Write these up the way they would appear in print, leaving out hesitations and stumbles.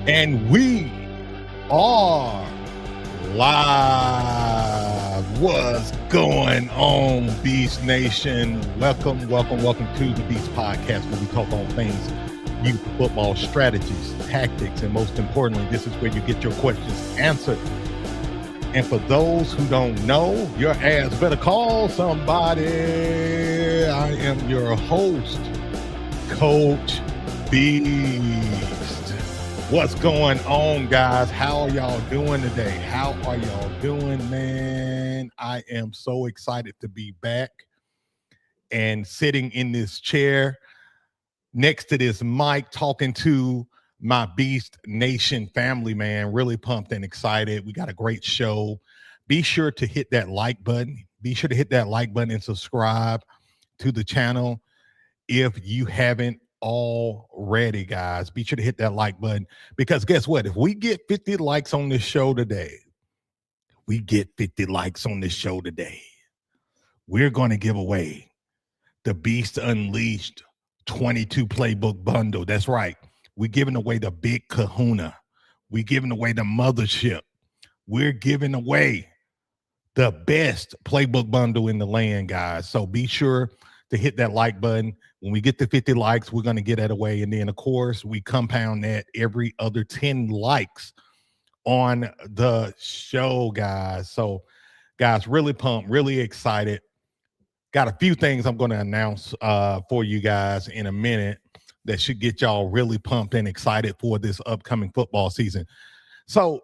And we are live. What's going on, Beast Nation? Welcome to the Beast Podcast, where we talk all things youth football strategies, tactics, and most importantly, this is where you get your questions answered. And for those who don't know, your ass better call somebody. I am your host, Coach Beast. What's going on, guys? How are y'all doing today? How are y'all doing, man? I am so excited to be back and sitting in this chair next to this mic, talking to my Beast Nation family, man. Really pumped and excited. We got a great show. Be sure to hit that like button. Be sure to hit that like button and subscribe to the channel if you haven't already, guys. Be sure to hit that like button, because guess what? If we get 50 likes on this show today, we're going to give away the Beast Unleashed 22 playbook bundle. That's right. We're giving away the big kahuna. We're giving away the mothership. We're giving away the best playbook bundle in the land, guys. So be sure to hit that like button. When we get to 50 likes, we're going to get that away. And then, of course, we compound that every other 10 likes on the show, guys. So, guys, really pumped, really excited. Got a few things I'm going to announce for you guys in a minute that should get y'all really pumped and excited for this upcoming football season. So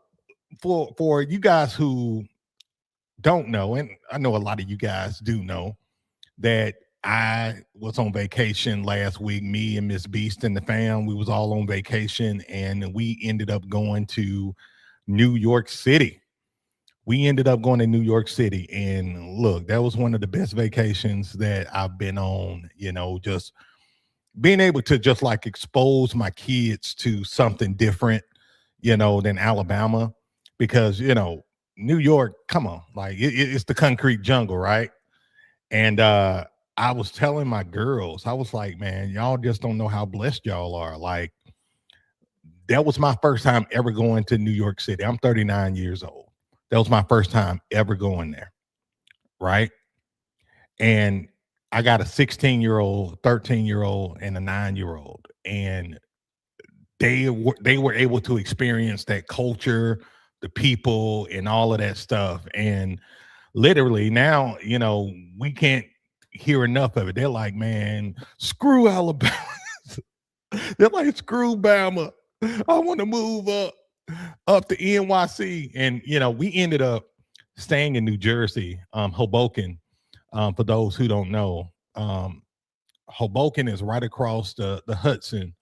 for you guys who don't know, and I know a lot of you guys do know, that I was on vacation last week. Me and Miss Beast and the fam, we was all on vacation, and we ended up going to New York City. And look, that was one of the best vacations that I've been on, just being able to just like expose my kids to something different, than Alabama, because, New York, come on, like it's the concrete jungle, right? And I was telling my girls, I was like, man, y'all just don't know how blessed y'all are. Like, that was my first time ever going to New York City. I'm 39 years old. That was my first time ever going there, right? And I got a 16-year-old, 13-year-old, and a 9-year-old, and they were able to experience that culture, the people, and all of that stuff. And literally now, we can't hear enough of it. They're like, man, screw Alabama. They're like, screw Bama. I want to move up to NYC. And, we ended up staying in New Jersey, Hoboken. For those who don't know, Hoboken is right across the Hudson.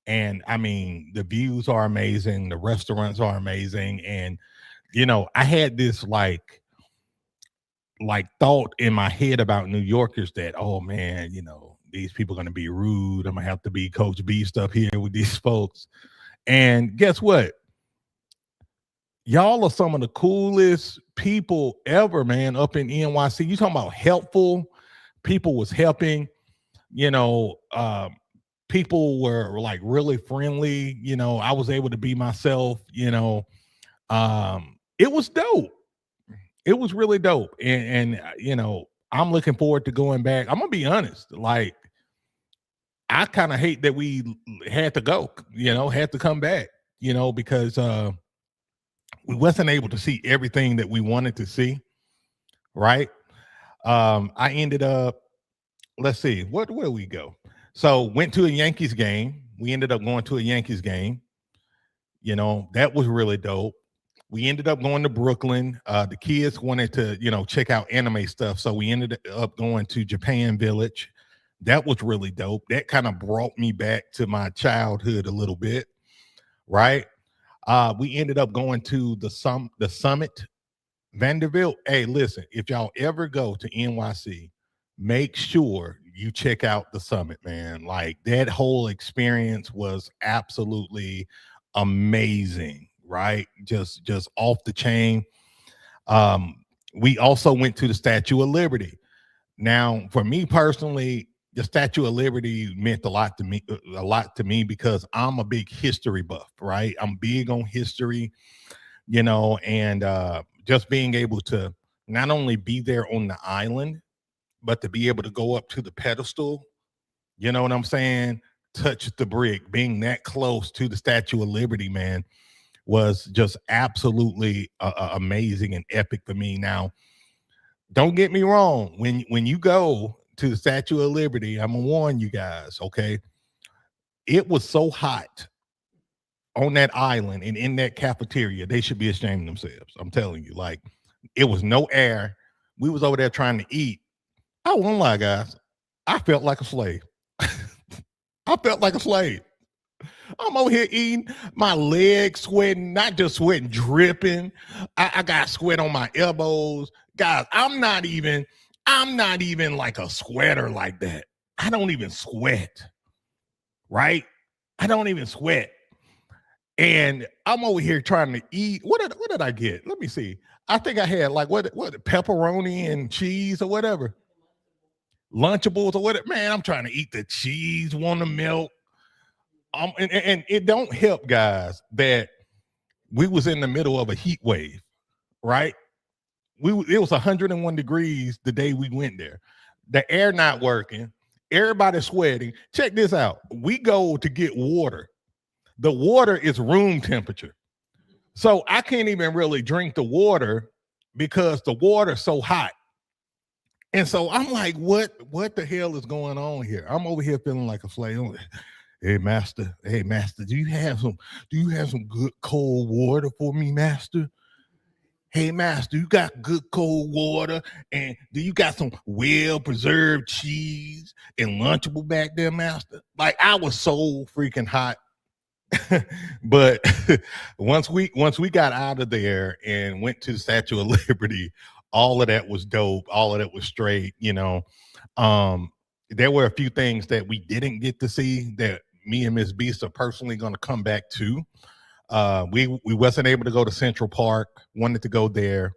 And I mean, the views are amazing. The restaurants are amazing. And, I had this like thought in my head about New Yorkers that, oh man, these people are going to be rude. I'm going to have to be Coach Beast up here with these folks. And guess what? Y'all are some of the coolest people ever, man, up in NYC. You talking about helpful? People was helping, people were like really friendly. I was able to be myself, it was dope. It was really dope. And I'm looking forward to going back. I'm going to be honest. Like, I kind of hate that we had to go, had to come back, because we wasn't able to see everything that we wanted to see, right? I ended up, let's see, where did we go? So went to a Yankees game. We ended up going to a Yankees game. That was really dope. We ended up going to Brooklyn. The kids wanted to, check out anime stuff. So we ended up going to Japan Village. That was really dope. That kind of brought me back to my childhood a little bit, right? We ended up going to the Summit, Vanderbilt. Hey, listen, if y'all ever go to NYC, make sure you check out the Summit, man. Like, that whole experience was absolutely amazing, right? Just off the chain. We also went to the Statue of Liberty. Now, for me personally, the Statue of Liberty meant a lot to me because I'm a big history buff, right? I'm big on history, and just being able to not only be there on the island, but to be able to go up to the pedestal, you know what I'm saying? Touch the brick, being that close to the Statue of Liberty, man, was just absolutely amazing and epic for me. Now, don't get me wrong. When you go to the Statue of Liberty, I'm gonna warn you guys, okay? It was so hot on that island and in that cafeteria, they should be ashamed of themselves. I'm telling you, like it was no air. We was over there trying to eat. I won't lie, guys. I felt like a slave. I felt like a slave. I'm over here eating, my legs sweating, not just sweating, dripping. I got sweat on my elbows. Guys, I'm not even like a sweater like that. I don't even sweat, right? I don't even sweat. And I'm over here trying to eat. What did I get? Let me see. I think I had like what pepperoni and cheese or whatever. Lunchables or whatever. Man, I'm trying to eat the cheese, want to melt. And it don't help, guys, that we was in the middle of a heat wave, right? It was 101 degrees the day we went there. The air not working, everybody sweating. Check this out. We go to get water. The water is room temperature. So I can't even really drink the water because the water's so hot. And so I'm like, what the hell is going on here? I'm over here feeling like a slave. Hey master, do you have some good cold water for me, master? Hey master, you got good cold water, and do you got some well preserved cheese and Lunchable back there, master? Like I was so freaking hot. But once we got out of there and went to the Statue of Liberty, all of that was dope. All of that was straight. There were a few things that we didn't get to see that me and Miss Beast are personally going to come back to. We wasn't able to go to Central Park. Wanted to go there.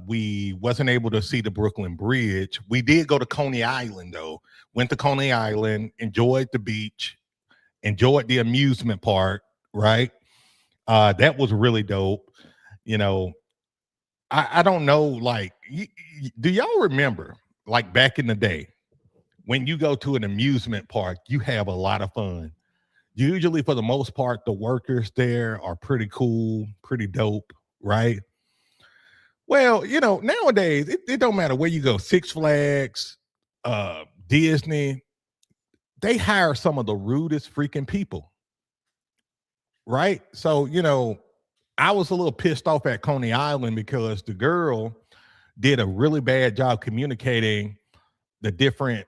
We wasn't able to see the Brooklyn Bridge. We did go to Coney Island though. Went to Coney Island, enjoyed the beach, enjoyed the amusement park. Right, that was really dope. I don't know. Like, do y'all remember like back in the day? When you go to an amusement park, you have a lot of fun. Usually, for the most part, the workers there are pretty cool, pretty dope, right? Well, nowadays, it don't matter where you go, Six Flags, Disney, they hire some of the rudest freaking people, right? So, I was a little pissed off at Coney Island because the girl did a really bad job communicating the different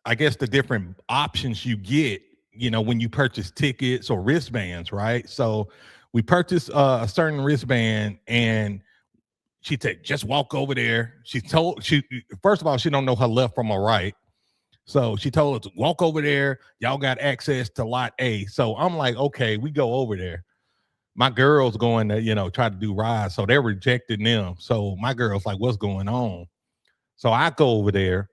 I guess the different options you get, when you purchase tickets or wristbands, right? So we purchased a certain wristband and she said, just walk over there. First of all, she don't know her left from her right. So she told us to walk over there. Y'all got access to lot A. So I'm like, okay, we go over there. My girl's going to, try to do rides. So they're rejecting them. So my girl's like, what's going on? So I go over there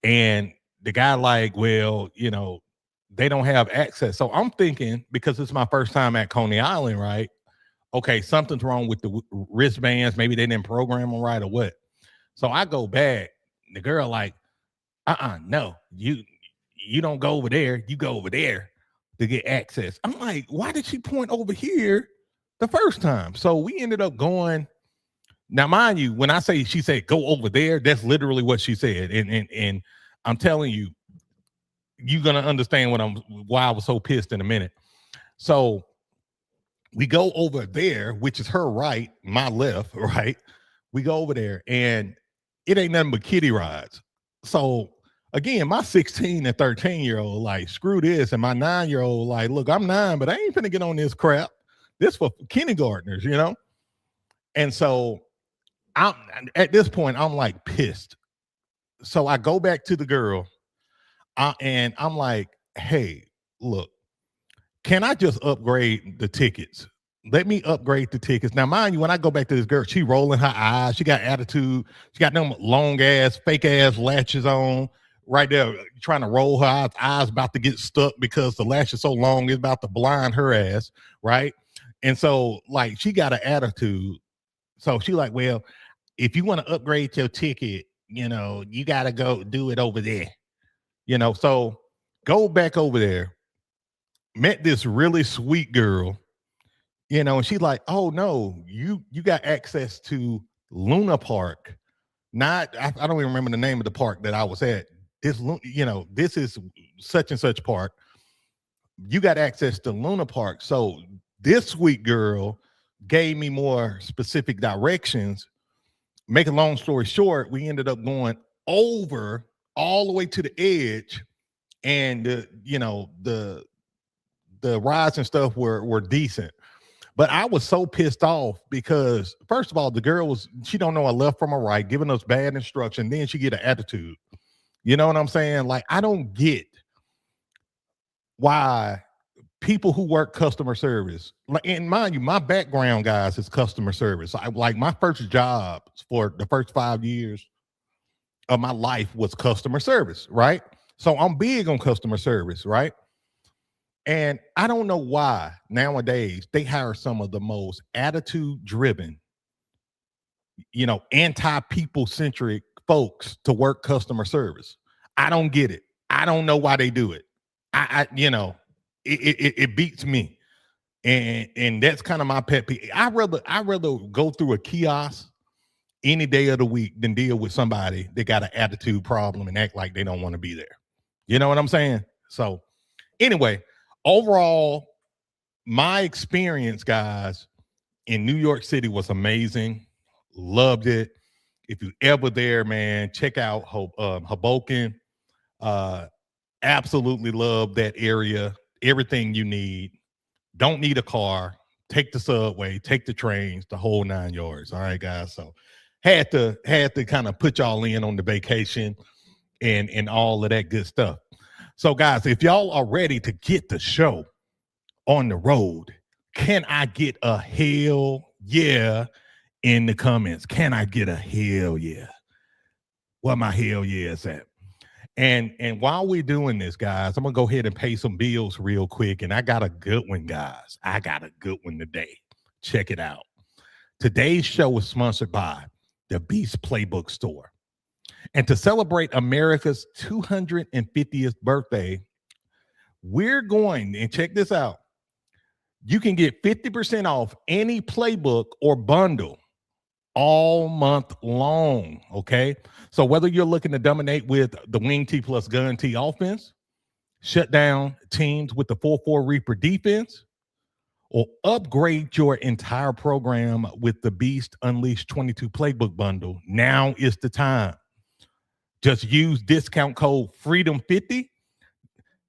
and the guy like, well, they don't have access. So I'm thinking, because it's my first time at Coney Island, right? Okay, something's wrong with the wristbands. Maybe they didn't program them right or what. So I go back. The girl like, no, you don't go over there. You go over there to get access. I'm like, why did she point over here the first time? So we ended up going. Now, mind you, when I say she said go over there, that's literally what she said. And I'm telling you, you're gonna understand why I was so pissed in a minute. So we go over there, which is her right, my left, right? We go over there and it ain't nothing but kiddie rides. So again, my 16 and 13-year-old, like, screw this. And my 9-year-old, like, look, I'm 9, but I ain't finna get on this crap. This for kindergartners, And so I'm at this point, I'm like pissed. So I go back to the girl and I'm like, hey, look, can I just upgrade the tickets? let me upgrade the tickets. Now, mind you, when I go back to this girl, she rolling her eyes. She got attitude. She got them long ass, fake ass lashes on right there, trying to roll her eyes about to get stuck because the lash is so long, it's about to blind her ass, right? And so, like, she got an attitude. So she like, well, if you want to upgrade your ticket, you got to go do it over there. So go back over there. Met this really sweet girl, and she's like, oh no, you got access to Luna Park. Not, I don't even remember the name of the park that I was at. This is such and such park. You got access to Luna Park. So this sweet girl gave me more specific directions. Make a long story short, we ended up going over all the way to the edge, and the rides and stuff were decent. But I was so pissed off because, first of all, the girl she don't know a left from a right, giving us bad instruction. Then she get an attitude. You know what I'm saying? Like, I don't get why people who work customer service, like, and mind you, my background, guys, is customer service. Like my first job for the first 5 years of my life was customer service, right? So I'm big on customer service, right? And I don't know why nowadays they hire some of the most attitude-driven, anti-people centric folks to work customer service. I don't get it. I don't know why they do it. It beats me. And that's kind of my pet peeve. I'd rather go through a kiosk any day of the week than deal with somebody that got an attitude problem and act like they don't want to be there. You know what I'm saying? So anyway, overall, my experience, guys, in New York City was amazing. Loved it. If you're ever there, man, check out Hoboken. Absolutely love that area. Everything you need. Don't need a car. Take the subway, take the trains, the whole 9 yards. All right, guys. So had to kind of put y'all in on the vacation and all of that good stuff. So, guys, if y'all are ready to get the show on the road, can I get a hell yeah in the comments? Can I get a hell yeah? Where my hell yeah is at? And while we're doing this, guys, I'm going to go ahead and pay some bills real quick. And I got a good one, guys. I got a good one today. Check it out. Today's show is sponsored by the Beast Playbook Store. And to celebrate America's 250th birthday, we're going, and check this out, you can get 50% off any playbook or bundle all month long, okay? So whether you're looking to dominate with the Wing T plus Gun T offense, shut down teams with the 4-4 Reaper defense, or upgrade your entire program with the Beast Unleashed 22 Playbook Bundle, now is the time. Just use discount code FREEDOM50.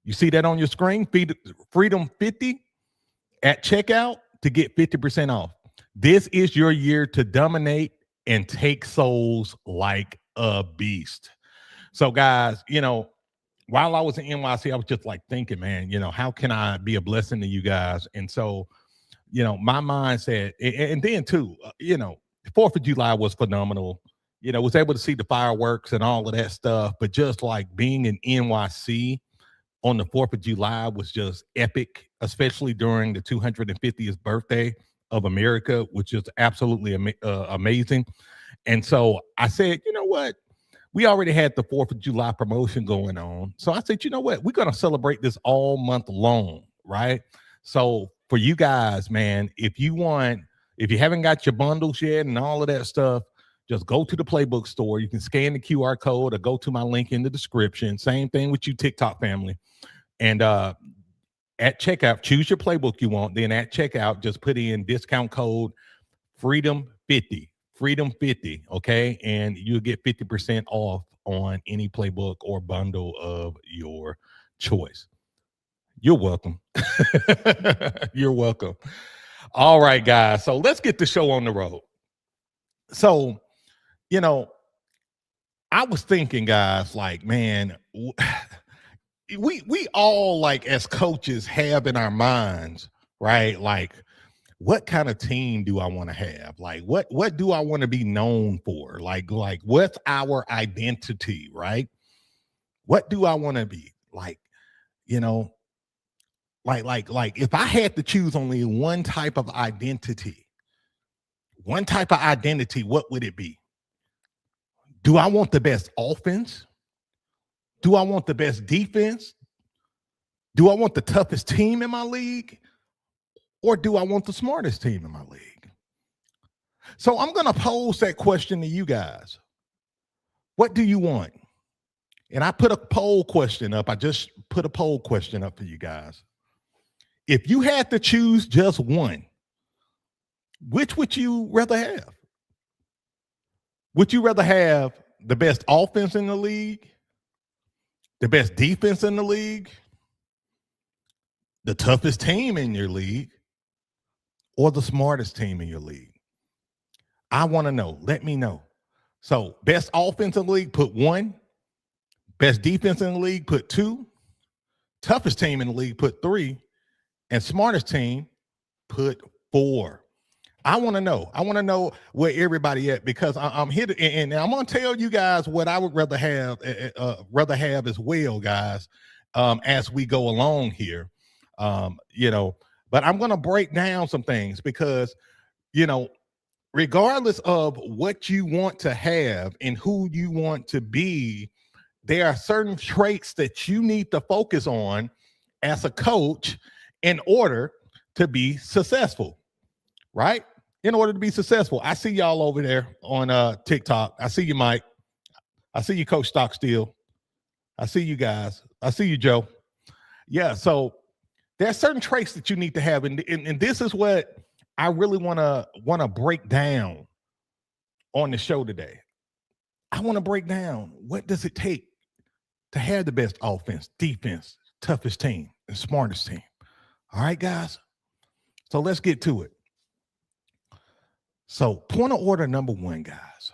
You see that on your screen, FREEDOM50 at checkout to get 50% off. This is your year to dominate and take souls like a beast. So, guys, while I was in NYC, I was just like thinking, man, how can I be a blessing to you guys? And so, my mindset, and then too, 4th of July was phenomenal. Was able to see the fireworks and all of that stuff, but just like being in NYC on the 4th of July was just epic, especially during the 250th birthday of America, which is absolutely amazing. And so I said, you know what? We already had the 4th of July promotion going on. So I said, you know what? We're going to celebrate this all month long, right? So for you guys, man, if you haven't got your bundles yet and all of that stuff, just go to the Playbook Store. You can scan the QR code or go to my link in the description. Same thing with you, TikTok family. And at checkout, choose your playbook you want. Then at checkout, just put in discount code FREEDOM50, FREEDOM50, okay? And you'll get 50% off on any playbook or bundle of your choice. You're welcome. You're welcome. All right, guys. So let's get the show on the road. So, I was thinking, guys, like, man, we all, like, as coaches have in our minds, right? Like, what kind of team do I want to have? Like what do I want to be known for? Like what's our identity, right? What do I want to be? Like, you know, like if I had to choose only one type of identity, what would it be? Do I want the best offense? Do I want the best defense? Do I want the toughest team in my league? Or do I want the smartest team in my league? So I'm going to pose that question to you guys. What do you want? And I put a poll question up. I just put a poll question up for you guys. If you had to choose just one, which would you rather have? Would you rather have the best offense in the league, the best defense in the league, the toughest team in your league, or the smartest team in your league? I want to know. Let me know. So best offense in the league, put 1. Best defense in the league, put 2. Toughest team in the league, put 3. And smartest team, put 4. I want to know. I want to know where everybody at, because I'm here to, and I'm going to tell you guys what I would rather have as well, guys, as we go along here. But I'm going to break down some things because, regardless of what you want to have and who you want to be, there are certain traits that you need to focus on as a coach in order to be successful, right? In order to be successful. I see y'all over there on TikTok. I see you, Mike. I see you, Coach Stockstill. I see you guys. I see you, Joe. Yeah, so there are certain traits that you need to have, and this is what I really want to break down on the show today. I want to break down, what does it take to have the best offense, defense, toughest team, and smartest team. All right, guys? So let's get to it. So point of order number 1, guys.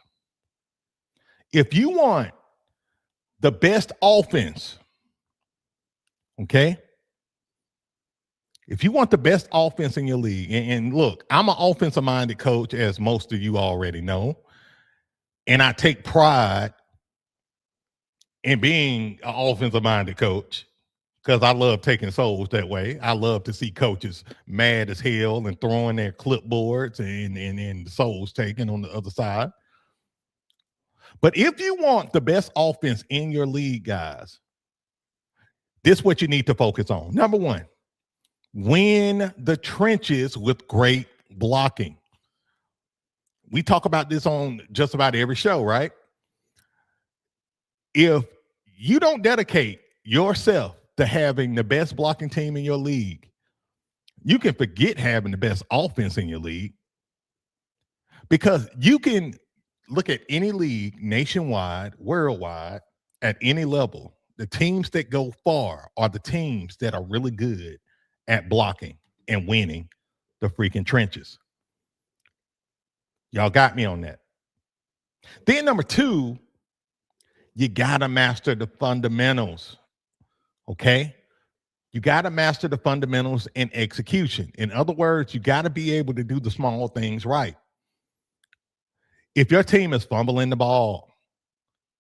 If you want the best offense, okay? If you want the best offense in your league, and look, I'm an offensive-minded coach, as most of you already know, and I take pride in being an offensive-minded coach because I love taking souls that way. I love to see coaches mad as hell and throwing their clipboards and the souls taken on the other side. But if you want the best offense in your league, guys, this is what you need to focus on. Number 1, win the trenches with great blocking. We talk about this on just about every show, right? If you don't dedicate yourself to having the best blocking team in your league, you can forget having the best offense in your league, because you can look at any league nationwide, worldwide, at any level. The teams that go far are the teams that are really good at blocking and winning the freaking trenches. Y'all got me on that. Then number 2, you got to master the fundamentals, okay? You got to master the fundamentals and execution. In other words, you got to be able to do the small things right. If your team is fumbling the ball,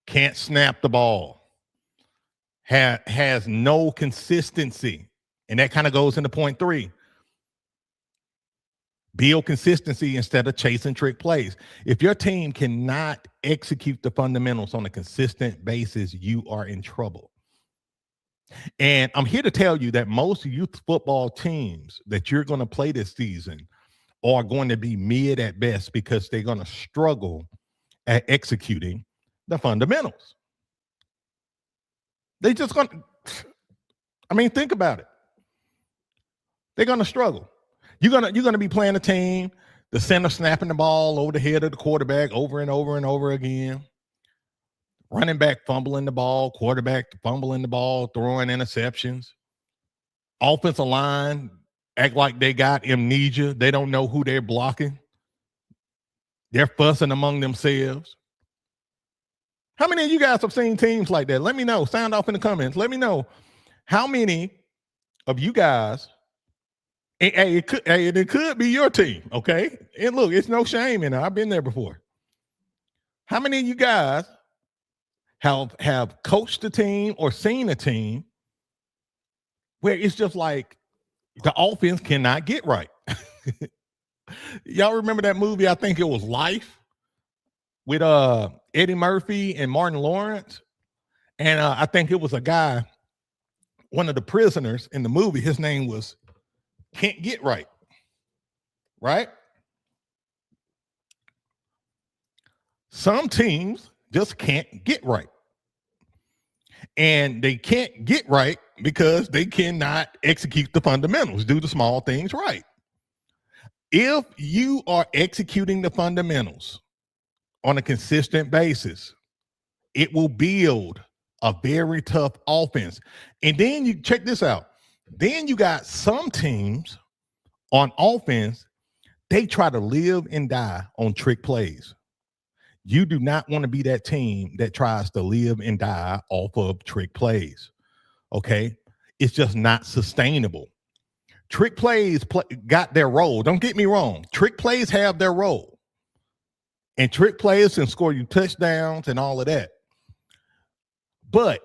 can't snap the ball, has no consistency, and that kind of goes into point 3. Build consistency instead of chasing trick plays. If your team cannot execute the fundamentals on a consistent basis, you are in trouble. And I'm here to tell you that most youth football teams that you're going to play this season are going to be mid at best, because they're going to struggle at executing the fundamentals. They just going to, think about it. They're going to struggle. You're gonna be playing a team, the center snapping the ball over the head of the quarterback over and over and over again. Running back fumbling the ball, quarterback fumbling the ball, throwing interceptions. Offensive line act like they got amnesia. They don't know who they're blocking. They're fussing among themselves. How many of you guys have seen teams like that? Let me know. Sound off in the comments. Let me know how many of you guys Hey, it could be your team, okay? And look, it's no shame in it. I've been there before. How many of you guys have coached a team or seen a team where it's just like the offense cannot get right? Y'all remember that movie? I think it was Life with Eddie Murphy and Martin Lawrence. And I think it was a guy, one of the prisoners in the movie, his name was Can't Get Right. Right? Some teams just can't get right. And they can't get right because they cannot execute the fundamentals, do the small things right. If you are executing the fundamentals on a consistent basis, it will build a very tough offense. And then you check this out. Then you got some teams on offense, they try to live and die on trick plays. You do not want to be that team that tries to live and die off of trick plays. Okay. It's just not sustainable. Trick plays got their role. Don't get me wrong. Trick plays have their role. And trick plays can score you touchdowns and all of that. But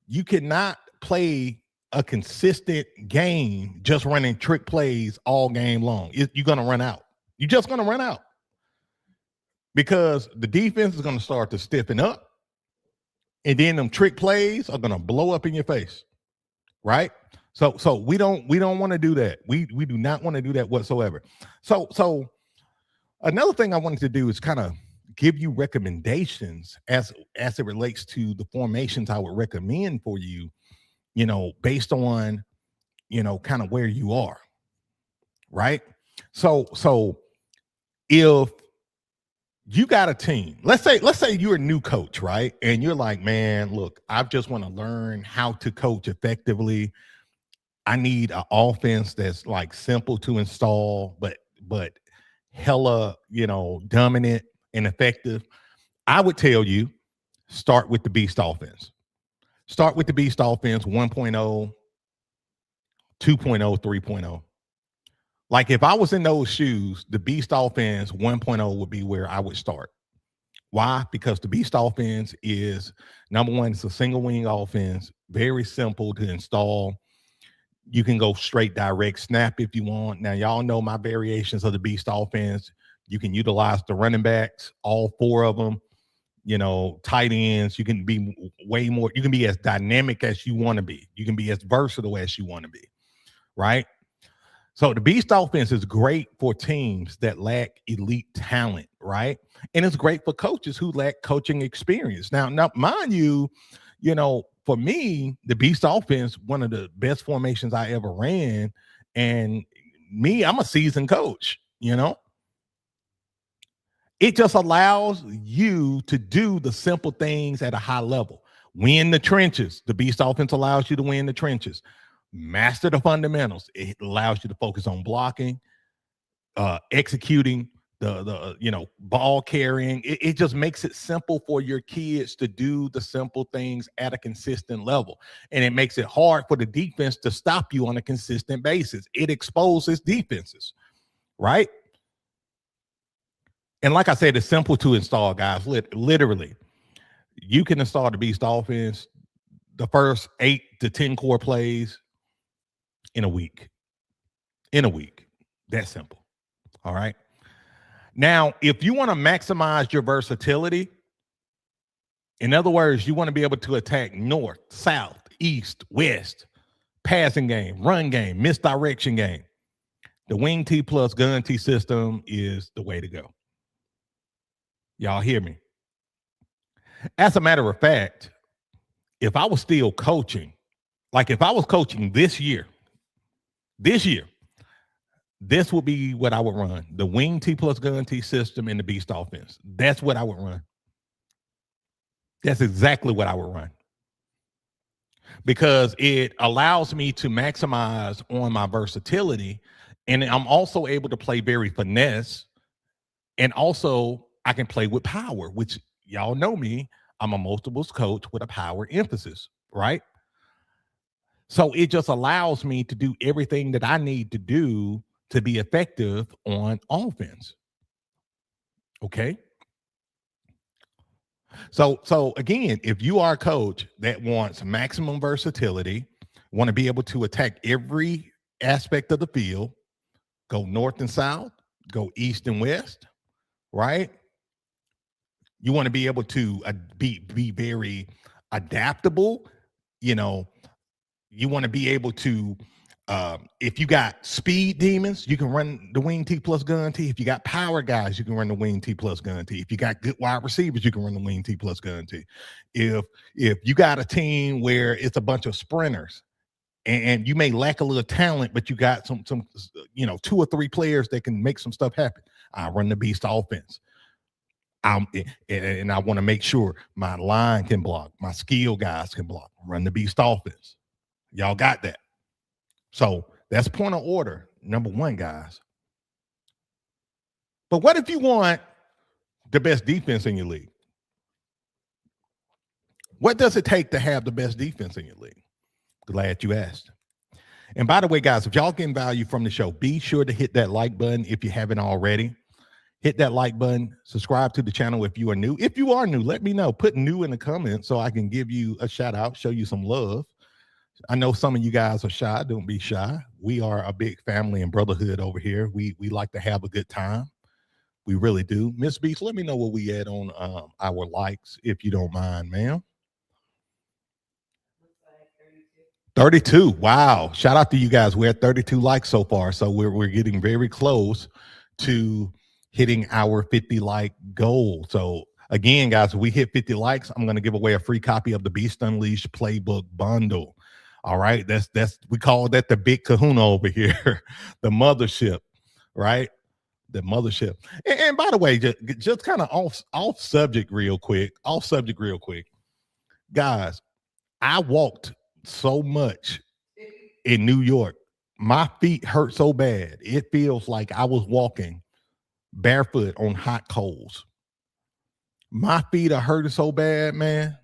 you cannot play a consistent game just running trick plays all game long. You're going to run out. You're just going to run out. Because the defense is going to start to stiffen up. And then them trick plays are going to blow up in your face. Right? So we don't want to do that. We do not want to do that whatsoever. So another thing I wanted to do is kind of give you recommendations as it relates to the formations I would recommend for you, based on, kind of where you are. Right? So if you got a team, let's say you're a new coach, right? And you're like, man, look, I just want to learn how to coach effectively. I need an offense that's like simple to install, but hella, dominant and effective. I would tell you, start with the Beast offense. Start with the Beast offense 1.0, 2.0, 3.0. Like if I was in those shoes, the Beast offense 1.0 would be where I would start. Why? Because the Beast offense is, number one, it's a single wing offense, very simple to install. You can go straight direct snap if you want. Now, y'all know my variations of the Beast offense. You can utilize the running backs, all four of them, tight ends. You can be way more. You can be as dynamic as you want to be. You can be as versatile as you want to be, right? So the Beast offense is great for teams that lack elite talent, right? And it's great for coaches who lack coaching experience. Now, mind you, for me, the Beast offense, one of the best formations I ever ran. And me, I'm a seasoned coach, It just allows you to do the simple things at a high level. Win the trenches. The Beast offense allows you to win the trenches. Master the fundamentals. It allows you to focus on blocking, executing, the ball carrying. It just makes it simple for your kids to do the simple things at a consistent level. And it makes it hard for the defense to stop you on a consistent basis. It exposes defenses, right? And like I said, it's simple to install, guys. Literally, you can install the Beast offense, the first 8 to 10 core plays in a week. That simple. All right. Now, if you want to maximize your versatility, in other words, you want to be able to attack north, south, east, west, passing game, run game, misdirection game, the Wing T plus Gun T system is the way to go. Y'all hear me? As a matter of fact, if I was still coaching, like if I was coaching this year, this would be what I would run. The Wing T plus Gun T system and the Beast offense. That's what I would run. That's exactly what I would run. Because it allows me to maximize on my versatility. And I'm also able to play very finesse. And also I can play with power, which y'all know me. I'm a multiples coach with a power emphasis, right? So it just allows me to do everything that I need to do to be effective on offense. Okay. So again, if you are a coach that wants maximum versatility, want to be able to attack every aspect of the field, go north and south, go east and west, right? You want to be able to be very adaptable. You know, you want to be able to, if you got speed demons, you can run the wing T plus gun T. If you got power guys, you can run the wing T plus gun T. If you got good wide receivers, you can run the wing T plus gun T. If you got a team where it's a bunch of sprinters, and you may lack a little talent, but you got some 2 or 3 players that can make some stuff happen, I run the beast offense. And I want to make sure my line can block, my skill guys can block, run the beast offense. Y'all got that. So that's point of order, number 1, guys. But what if you want the best defense in your league? What does it take to have the best defense in your league? Glad you asked. And by the way, guys, if y'all getting value from the show, be sure to hit that like button if you haven't already. Hit that like button, subscribe to the channel if you are new. If you are new, let me know. Put new in the comments so I can give you a shout out, show you some love. I know some of you guys are shy. Don't be shy. We are a big family and brotherhood over here. We like to have a good time. We really do. Miss Beach, let me know where we at on our likes, if you don't mind, ma'am. 32. Wow. Shout out to you guys. We're at 32 likes so far. So we're getting very close to hitting our 50 like goal. So again, guys, if we hit 50 likes, I'm going to give away a free copy of the Beast Unleashed playbook bundle. All right. That's we call that the big kahuna over here, the mothership, right? The mothership. And by the way, just kind of off subject real quick, guys, I walked so much in New York. My feet hurt so bad. It feels like I was walking barefoot on hot coals. My feet are hurting so bad, man.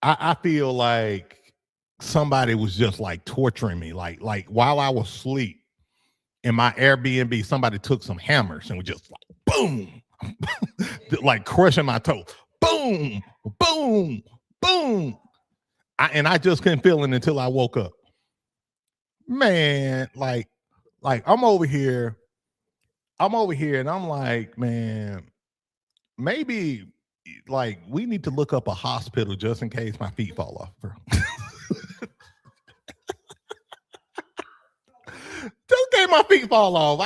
I feel like somebody was just like torturing me. Like while I was asleep in my Airbnb, somebody took some hammers and was just like, boom, like crushing my toe. Boom, boom, boom. I just couldn't feel it until I woke up. Man, like I'm over here and I'm like, man, maybe like we need to look up a hospital just in case my feet fall off, bro. Just in case my feet fall off.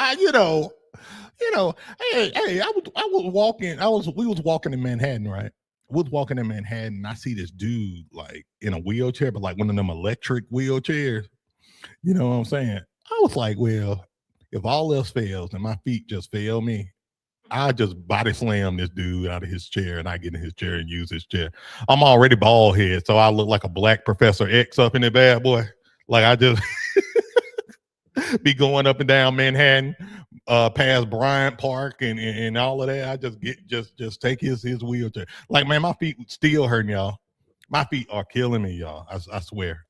Hey, I was walking. We was walking in Manhattan, right? We was walking in Manhattan, and I see this dude like in a wheelchair, but like one of them electric wheelchairs. You know what I'm saying? I was like, well, if all else fails and my feet just fail me, I just body slam this dude out of his chair and I get in his chair and use his chair. I'm already bald head, so I look like a black Professor X up in the bad boy. Like I just be going up and down Manhattan, past Bryant Park and all of that. I just take his wheelchair. Like, man, my feet still hurting, y'all. My feet are killing me, y'all. I swear.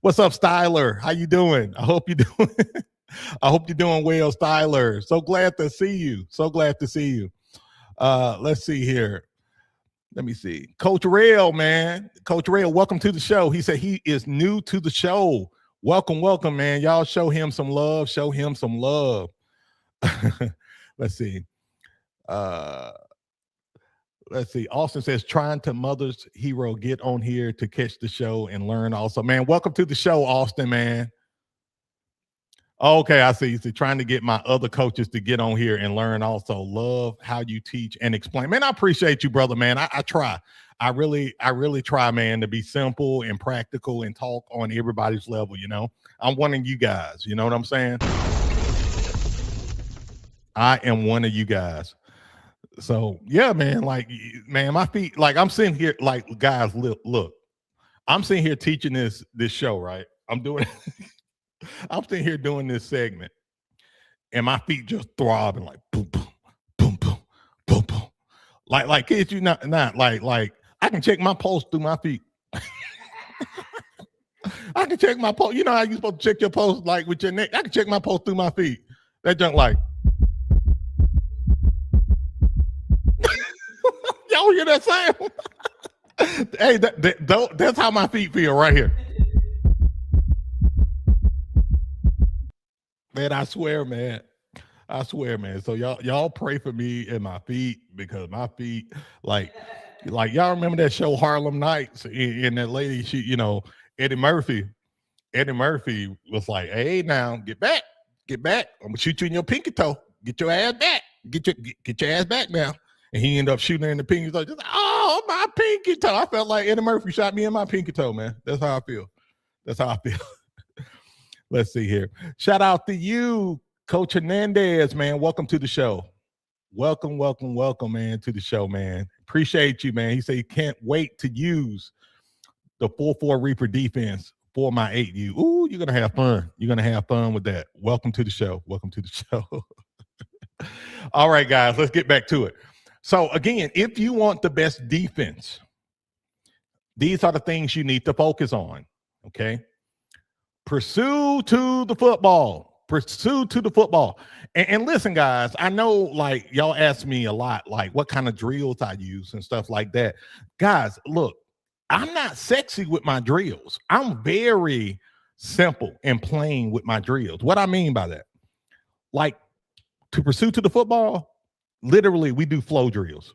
What's up, Styler? How you doing? I hope you're doing well, Styler. So glad to see you. Let's see here. Let me see. Coach Rail, man. Coach Rail, welcome to the show. He said he is new to the show. Welcome, man. Y'all show him some love. Let's see. Austin says, trying to Mother's Hero, get on here to catch the show and learn also. Man, welcome to the show, Austin, man. Okay, I see. So trying to get my other coaches to get on here and learn also. Love how you teach and explain. Man, I appreciate you, brother, man. I try. I really try, man, to be simple and practical and talk on everybody's level, you know. I'm one of you guys, you know what I'm saying? I am one of you guys. So, yeah, man, like, man, my feet, like, I'm sitting here, like, guys, look, I'm sitting here teaching this show, right? I'm sitting here doing this segment, and my feet just throbbing like boom, boom, boom, boom, boom, boom. Like kids, you not like I can check my pulse through my feet. I can check my post. You know how you supposed to check your post like with your neck? I can check my post through my feet. That junk like, y'all hear that sound? Hey, that's how my feet feel right here. Man, I swear, man. I swear, man. So y'all pray for me and my feet because my feet, like y'all remember that show Harlem Nights and that lady, she, Eddie Murphy. Eddie Murphy was like, "Hey, now get back, get back. I'm gonna shoot you in your pinky toe. Get your ass back. Get your ass back now." And he ended up shooting her in the pinky toe. Just like, oh, my pinky toe. I felt like Eddie Murphy shot me in my pinky toe, man. That's how I feel. That's how I feel. Let's see here. Shout out to you, Coach Hernandez, man. Welcome to the show. Welcome, man, to the show, man. Appreciate you, man. He said he can't wait to use the 4-4 Reaper defense for my 8U. Ooh, you're going to have fun. You're going to have fun with that. Welcome to the show. Welcome to the show. All right, guys, let's get back to it. So, again, if you want the best defense, these are the things you need to focus on, okay? Pursue to the football. Pursue to the football. And listen, guys, I know, like, y'all ask me a lot, like, what kind of drills I use and stuff like that. Guys, look, I'm not sexy with my drills. I'm very simple and plain with my drills. What I mean by that, like, to pursue to the football, literally, we do flow drills.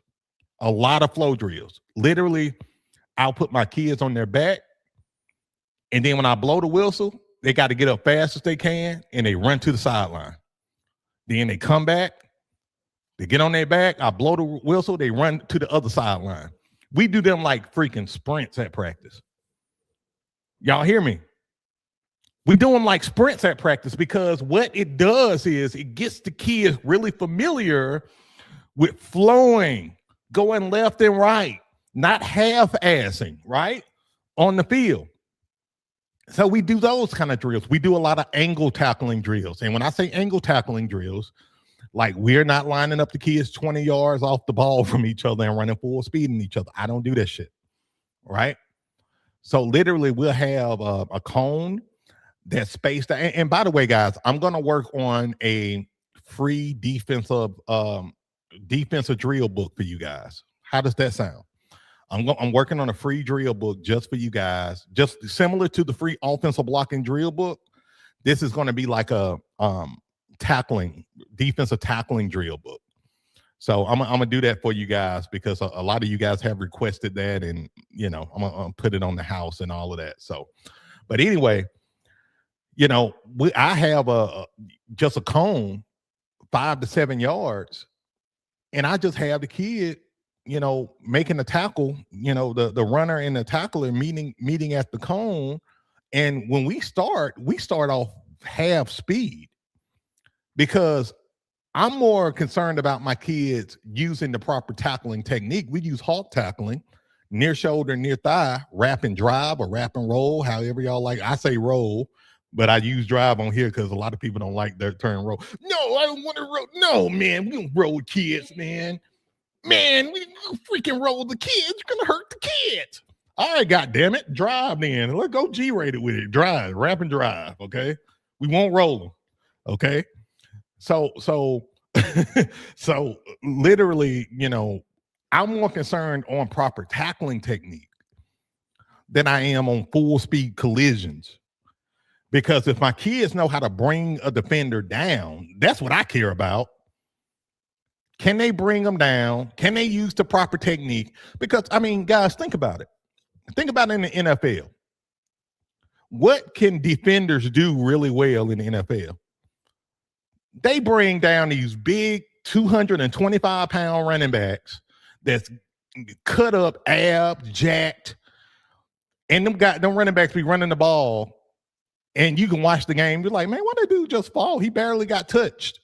A lot of flow drills. Literally, I'll put my kids on their back, and then when I blow the whistle, they got to get up fast as they can, and they run to the sideline. Then they come back, they get on their back, I blow the whistle, they run to the other sideline. We do them like freaking sprints at practice. Y'all hear me? We do them like sprints at practice because what it does is it gets the kids really familiar with flowing, going left and right, not half-assing, right, on the field. So we do those kind of drills. We do a lot of angle tackling drills. And when I say angle tackling drills, like we're not lining up the kids 20 yards off the ball from each other and running full speed in each other. I don't do that shit, right? So literally we'll have a cone that's spaced out. And by the way, guys, I'm going to work on a free defensive drill book for you guys. How does that sound? I'm working on a free drill book just for you guys, just similar to the free offensive blocking drill book. This is going to be like a defensive tackling drill book. So I'm gonna do that for you guys because a lot of you guys have requested that, and I'm gonna put it on the house and all of that. So, but anyway, I have just a cone 5 to 7 yards, and I just have the kid making the tackle, the runner and the tackler meeting at the cone. And when we start off half speed because I'm more concerned about my kids using the proper tackling technique. We use hawk tackling, near shoulder, near thigh, wrap and drive or wrap and roll, however y'all like. I say roll, but I use drive on here because a lot of people don't like their term roll. No, I don't want to roll. No, man, we don't roll with kids, man. Man, we freaking roll the kids. You're going to hurt the kids. All right, goddamn it. Drive then. Let's go G-rated with it. Drive, wrap and drive, okay? We won't roll them, okay? So literally, I'm more concerned on proper tackling technique than I am on full speed collisions. Because if my kids know how to bring a defender down, that's what I care about. Can they bring them down? Can they use the proper technique? Because, guys, think about it. Think about it in the NFL. What can defenders do really well in the NFL? They bring down these big 225-pound running backs that's cut up, abs, jacked, and them running backs be running the ball, and you can watch the game. You're like, man, why did dude just fall? He barely got touched.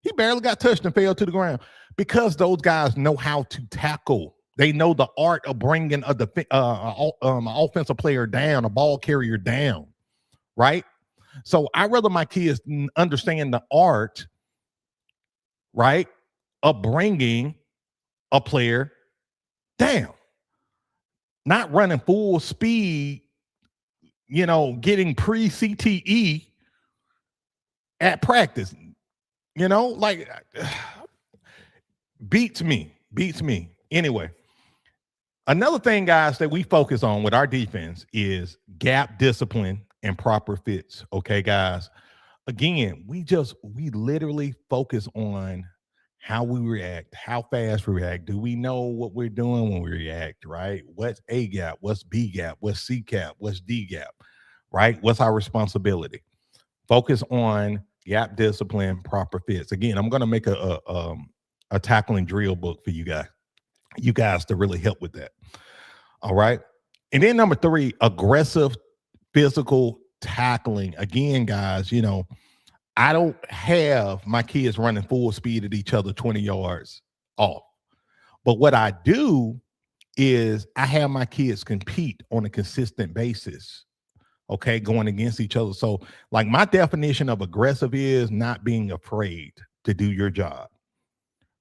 He barely got touched and fell to the ground because those guys know how to tackle. They know the art of bringing an offensive player down, a ball carrier down, right? So I'd rather my kids understand the art, right, of bringing a player down, not running full speed getting pre-CTE at practice, like beats me. Anyway, another thing, guys, that we focus on with our defense is gap discipline and proper fits. Okay, guys. Again, we literally focus on how we react, how fast we react. Do we know what we're doing when we react, right? What's A gap? What's B gap? What's C gap? What's D gap? Right? What's our responsibility? Focus on gap discipline, proper fits. Again, I'm going to make a tackling drill book for you guys to really help with that. All right. And then number 3, aggressive physical tackling. Again, guys, I don't have my kids running full speed at each other 20 yards off. But what I do is I have my kids compete on a consistent basis, okay, going against each other. So, like, my definition of aggressive is not being afraid to do your job.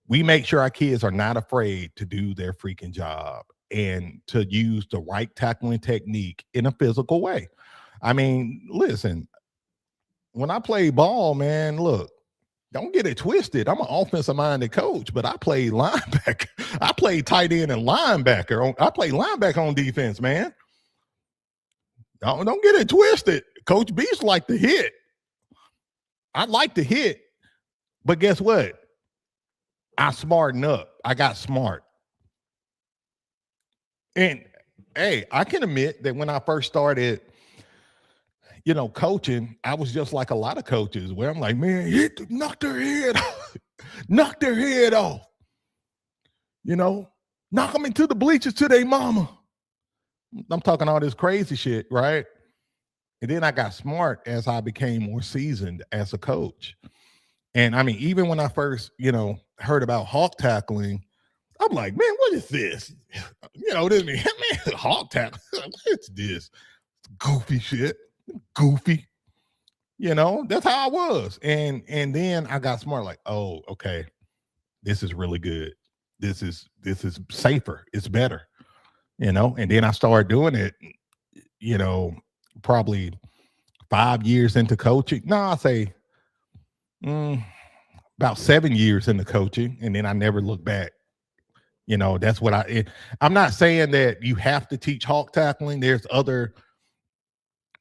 We make sure our kids are not afraid to do their freaking job and to use the right tackling technique in a physical way. I mean, listen, when I play ball, man, look, don't get it twisted. I'm an offensive-minded coach, but I play linebacker. I play tight end and linebacker. I play linebacker on defense, man. Don't get it twisted. Coach Beast like to hit. I like to hit, but guess what? I smarten up. I got smart. And, hey, I can admit that when I first started – coaching, I was just like a lot of coaches where I'm like, man, knock their head off. Knock their head off. Knock them into the bleachers to their mama. I'm talking all this crazy shit, right? And then I got smart as I became more seasoned as a coach. And I mean, even when I first, heard about hawk tackling, I'm like, man, what is this? Man, hawk tackling. What's this? Goofy shit. Goofy, that's how I was. And then I got smart, like, oh, okay, this is really good. This is safer. It's better, and then I started doing it, probably 5 years into coaching. No, I say about 7 years into coaching, and then I never looked back. That's what I'm not saying that you have to teach hawk tackling. There's other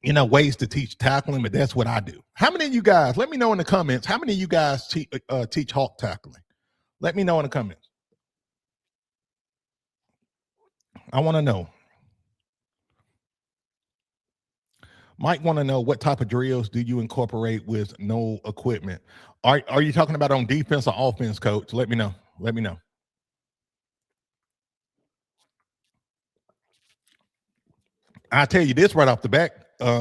ways to teach tackling, but that's what I do. How many of you guys, let me know in the comments, how many of you guys teach hawk tackling? Let me know in the comments. I want to know. Might want to know, what type of drills do you incorporate with no equipment? Are you talking about on defense or offense, coach? Let me know. Let me know. I'll tell you this right off the bat,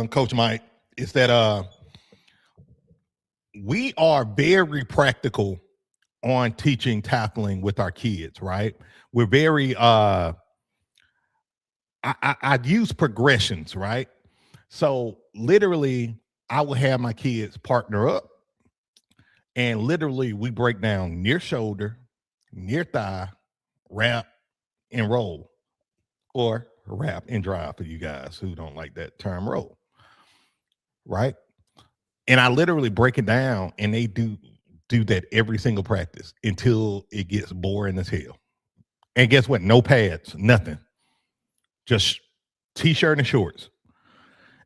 Coach Mike, is that we are very practical on teaching tackling with our kids, right? We're very I'd use progressions, right? So literally I will have my kids partner up, and literally we break down near shoulder, near thigh, wrap, and roll, or wrap and drive for you guys who don't like that term, roll, right? And I literally break it down, and they do that every single practice until it gets boring as hell. And guess what? No pads, nothing. Just t-shirt and shorts.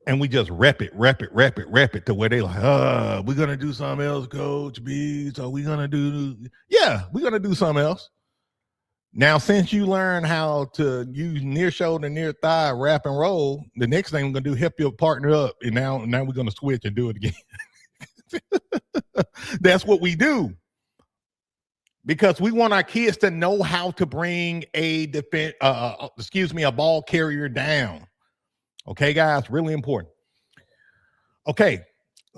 And we just rep it to where they like, we're going to do something else, Coach B. So we're going to do something else. Now, since you learn how to use near shoulder, near thigh, wrap and roll, the next thing we're going to do, help your partner up. And now we're going to switch and do it again. That's what we do. Because we want our kids to know how to bring a ball carrier down. Okay, guys, really important. Okay,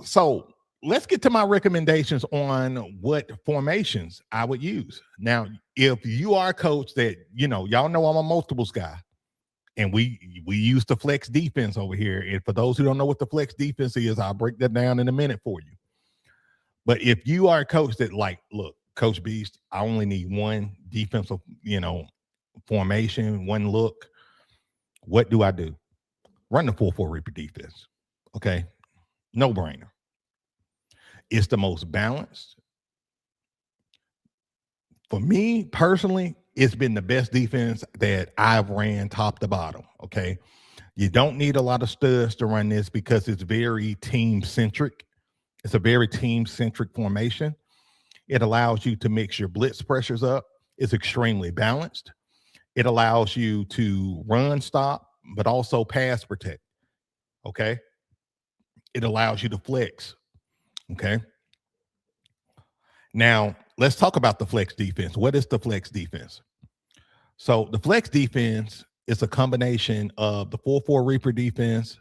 so let's get to my recommendations on what formations I would use. Now, if you are a coach that, y'all know I'm a multiples guy, and we use the flex defense over here. And for those who don't know what the flex defense is, I'll break that down in a minute for you. But if you are a coach that, like, look, Coach Beast, I only need one defensive, formation, one look, what do I do? run the 4-4 Reaper defense. Okay. No brainer. It's the most balanced. For me personally, it's been the best defense that I've ran top to bottom. Okay. You don't need a lot of studs to run this because it's very team centric. It's a very team centric formation. It allows you to mix your blitz pressures up. It's extremely balanced. It allows you to run stop, but also pass protect. Okay. It allows you to flex. Okay. Now, let's talk about the flex defense. What is the flex defense? So, the flex defense is a combination of the 4-4 Reaper defense,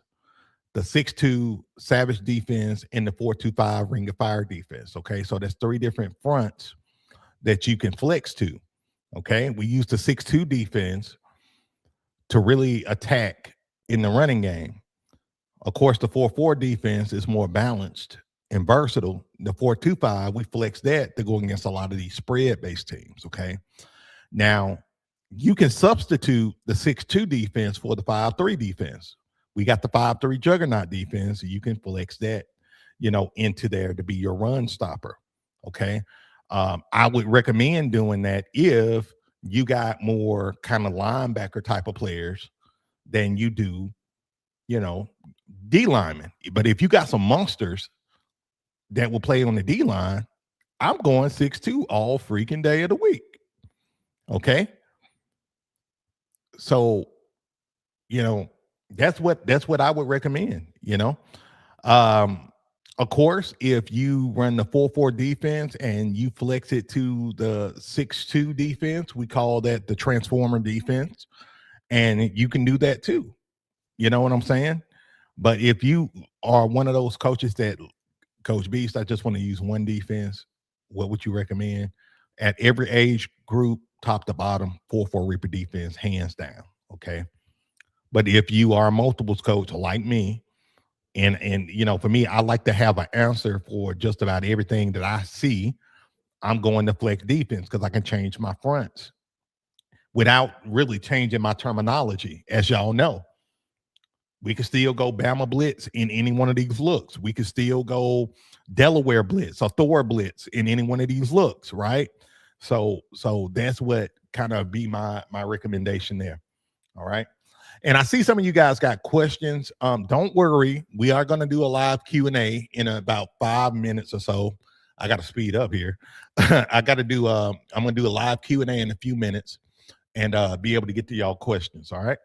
the 6-2 Savage defense, and the 4-2-5 Ring of Fire defense. Okay. So, there's 3 different fronts that you can flex to. Okay. We use the 6-2 defense to really attack in the running game. Of course, the 4-4 defense is more balanced and versatile. The 4-2-5, we flex that to go against a lot of these spread-based teams. Okay. Now, you can substitute the 6-2 defense for the 5-3 defense. We got the 5-3 juggernaut defense. So you can flex that, into there to be your run stopper. Okay. I would recommend doing that if you got more kind of linebacker type of players than you do, D linemen. But if you got some monsters that will play on the D line, I'm going 6-2 all freaking day of the week. Okay. So, that's what I would recommend, Of course, if you run the 4-4 defense and you flex it to the 6-2 defense, we call that the transformer defense. And you can do that too. You know what I'm saying? But if you are one of those coaches that, Coach Beast, I just want to use one defense, what would you recommend? At every age group, top to bottom, 4-4 Reaper defense, hands down. Okay. But if you are a multiples coach like me, and for me, I like to have an answer for just about everything that I see. I'm going to flex defense because I can change my fronts without really changing my terminology. As y'all know, we can still go Bama blitz in any one of these looks. We can still go Delaware blitz or Thor blitz in any one of these looks, right? So that's what kind of be my recommendation there. All right. And I see some of you guys got questions. Don't worry. We are going to do a live Q&A in about 5 minutes or so. I got to speed up here. I'm going to do a live Q&A in a few minutes and be able to get to y'all questions. All right.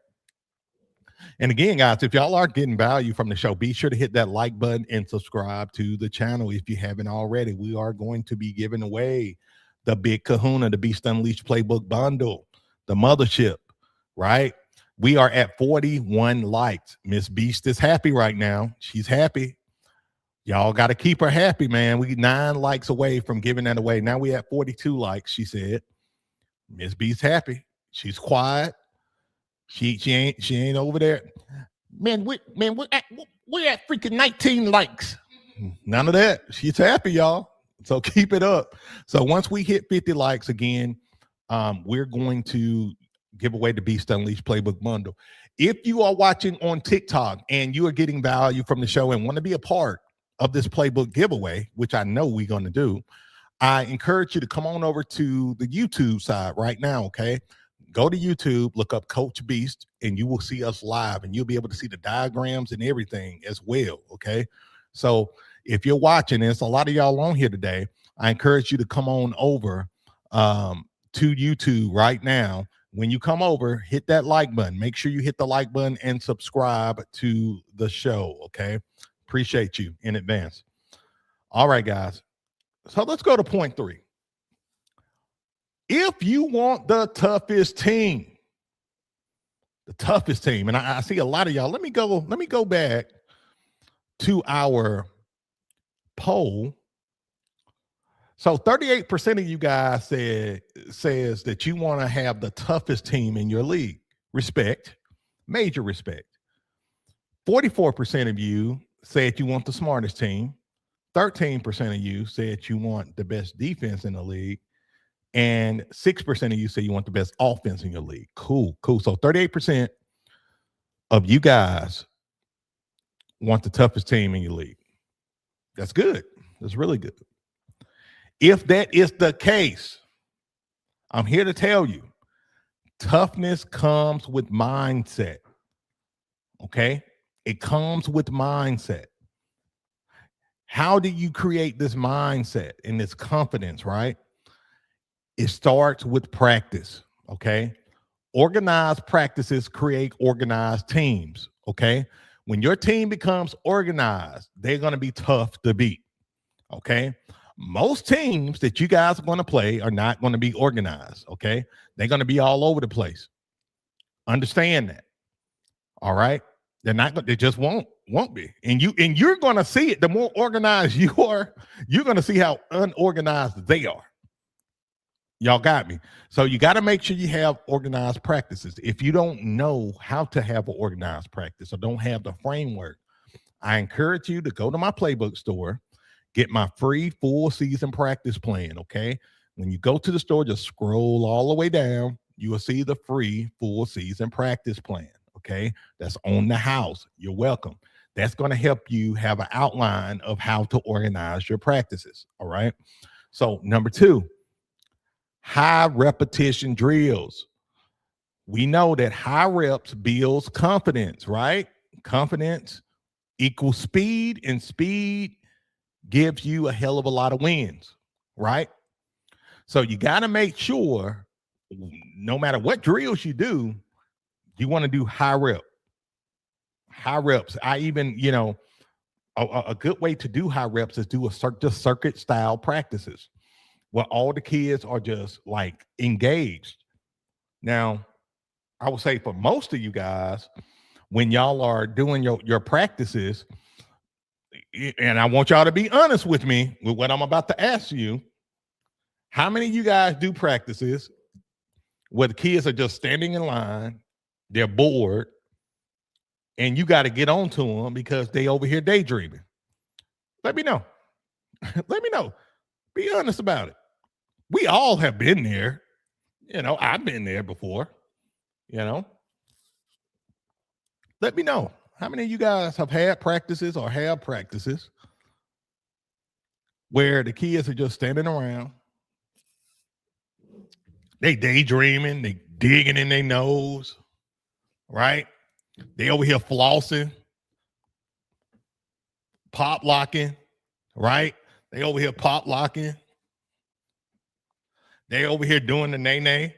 And again, guys, if y'all are getting value from the show, be sure to hit that like button and subscribe to the channel if you haven't already. We are going to be giving away the Big Kahuna, the Beast Unleashed Playbook Bundle, the mothership, right? We are at 41 likes. Miss Beast is happy right now. She's happy. Y'all got to keep her happy, man. We 9 likes away from giving that away. Now we at 42 likes, she said. Miss Beast happy. She's quiet. She ain't over there. Man, we're at freaking 19 likes. None of that. She's happy, y'all. So keep it up. So once we hit 50 likes again, we're going to give away the Beast Unleashed Playbook Bundle. If you are watching on TikTok and you are getting value from the show and want to be a part of this playbook giveaway, which I know we're going to do, I encourage you to come on over to the YouTube side right now, okay? Go to YouTube, look up Coach Beast, and you will see us live, and you'll be able to see the diagrams and everything as well, okay? So if you're watching, and it's a lot of y'all on here today, I encourage you to come on over to YouTube right now. When you come over, hit that like button. Make sure you hit the like button and subscribe to the show, okay? Appreciate you in advance. All right, guys. So let's go to point 3. If you want the toughest team, and I see a lot of y'all. Let me go back to our poll. So 38% of you guys says that you want to have the toughest team in your league. Respect, major respect. 44% of you said you want the smartest team. 13% of you said you want the best defense in the league. And 6% of you say you want the best offense in your league. Cool. So 38% of you guys want the toughest team in your league. That's good. That's really good. If that is the case, I'm here to tell you, toughness comes with mindset. Okay? It comes with mindset. How do you create this mindset and this confidence, right? It starts with practice. Okay? Organized practices create organized teams. Okay? When your team becomes organized, they're going to be tough to beat. Okay? Most teams that you guys are going to play are not going to be organized. Okay? They're going to be all over the place. Understand that. All right? They're not. They just won't be. And you're going to see it. The more organized you are, you're going to see how unorganized they are. Y'all got me. So you got to make sure you have organized practices. If you don't know how to have an organized practice or don't have the framework, I encourage you to go to my playbook store, get my free full season practice plan. Okay. When you go to the store, just scroll all the way down. You will see the free full season practice plan. Okay. That's on the house. You're welcome. That's going to help you have an outline of how to organize your practices. All right. So number 2, high repetition drills. We know that high reps builds confidence, right? Confidence equals speed, and speed gives you a hell of a lot of wins, right? So you got to make sure no matter what drills you do, you want to do high reps. I even, a good way to do high reps is do just circuit style practices where all the kids are just like engaged. Now, I would say for most of you guys, when y'all are doing your practices, and I want y'all to be honest with me with what I'm about to ask you, how many of you guys do practices where the kids are just standing in line, they're bored, and you got to get on to them because they over here daydreaming? Let me know. Let me know. Be honest about it. We all have been there. I've been there before. Let me know. How many of you guys have had practices or have practices where the kids are just standing around? They daydreaming, they digging in their nose, right? They over here flossing, pop locking, right? They over here pop locking. They over here doing the nay-nay.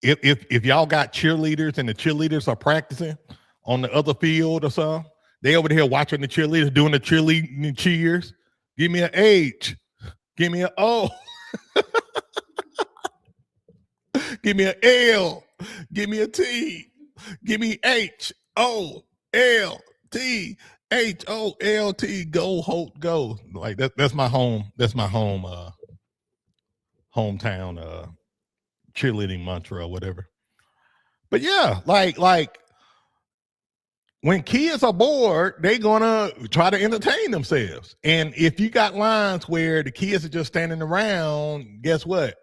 If y'all got cheerleaders and the cheerleaders are practicing on the other field or something, they over here watching the cheerleaders doing the cheerleading cheers. Give me an H. Give me an O. Give me an L. Give me a T. Give me H. O. L. T. H. O. L. T. Go, Holt, go. Like that's my home. That's my home. Hometown. Cheerleading mantra or whatever. But yeah, like when kids are bored, they're gonna try to entertain themselves. And if you got lines where the kids are just standing around, guess what?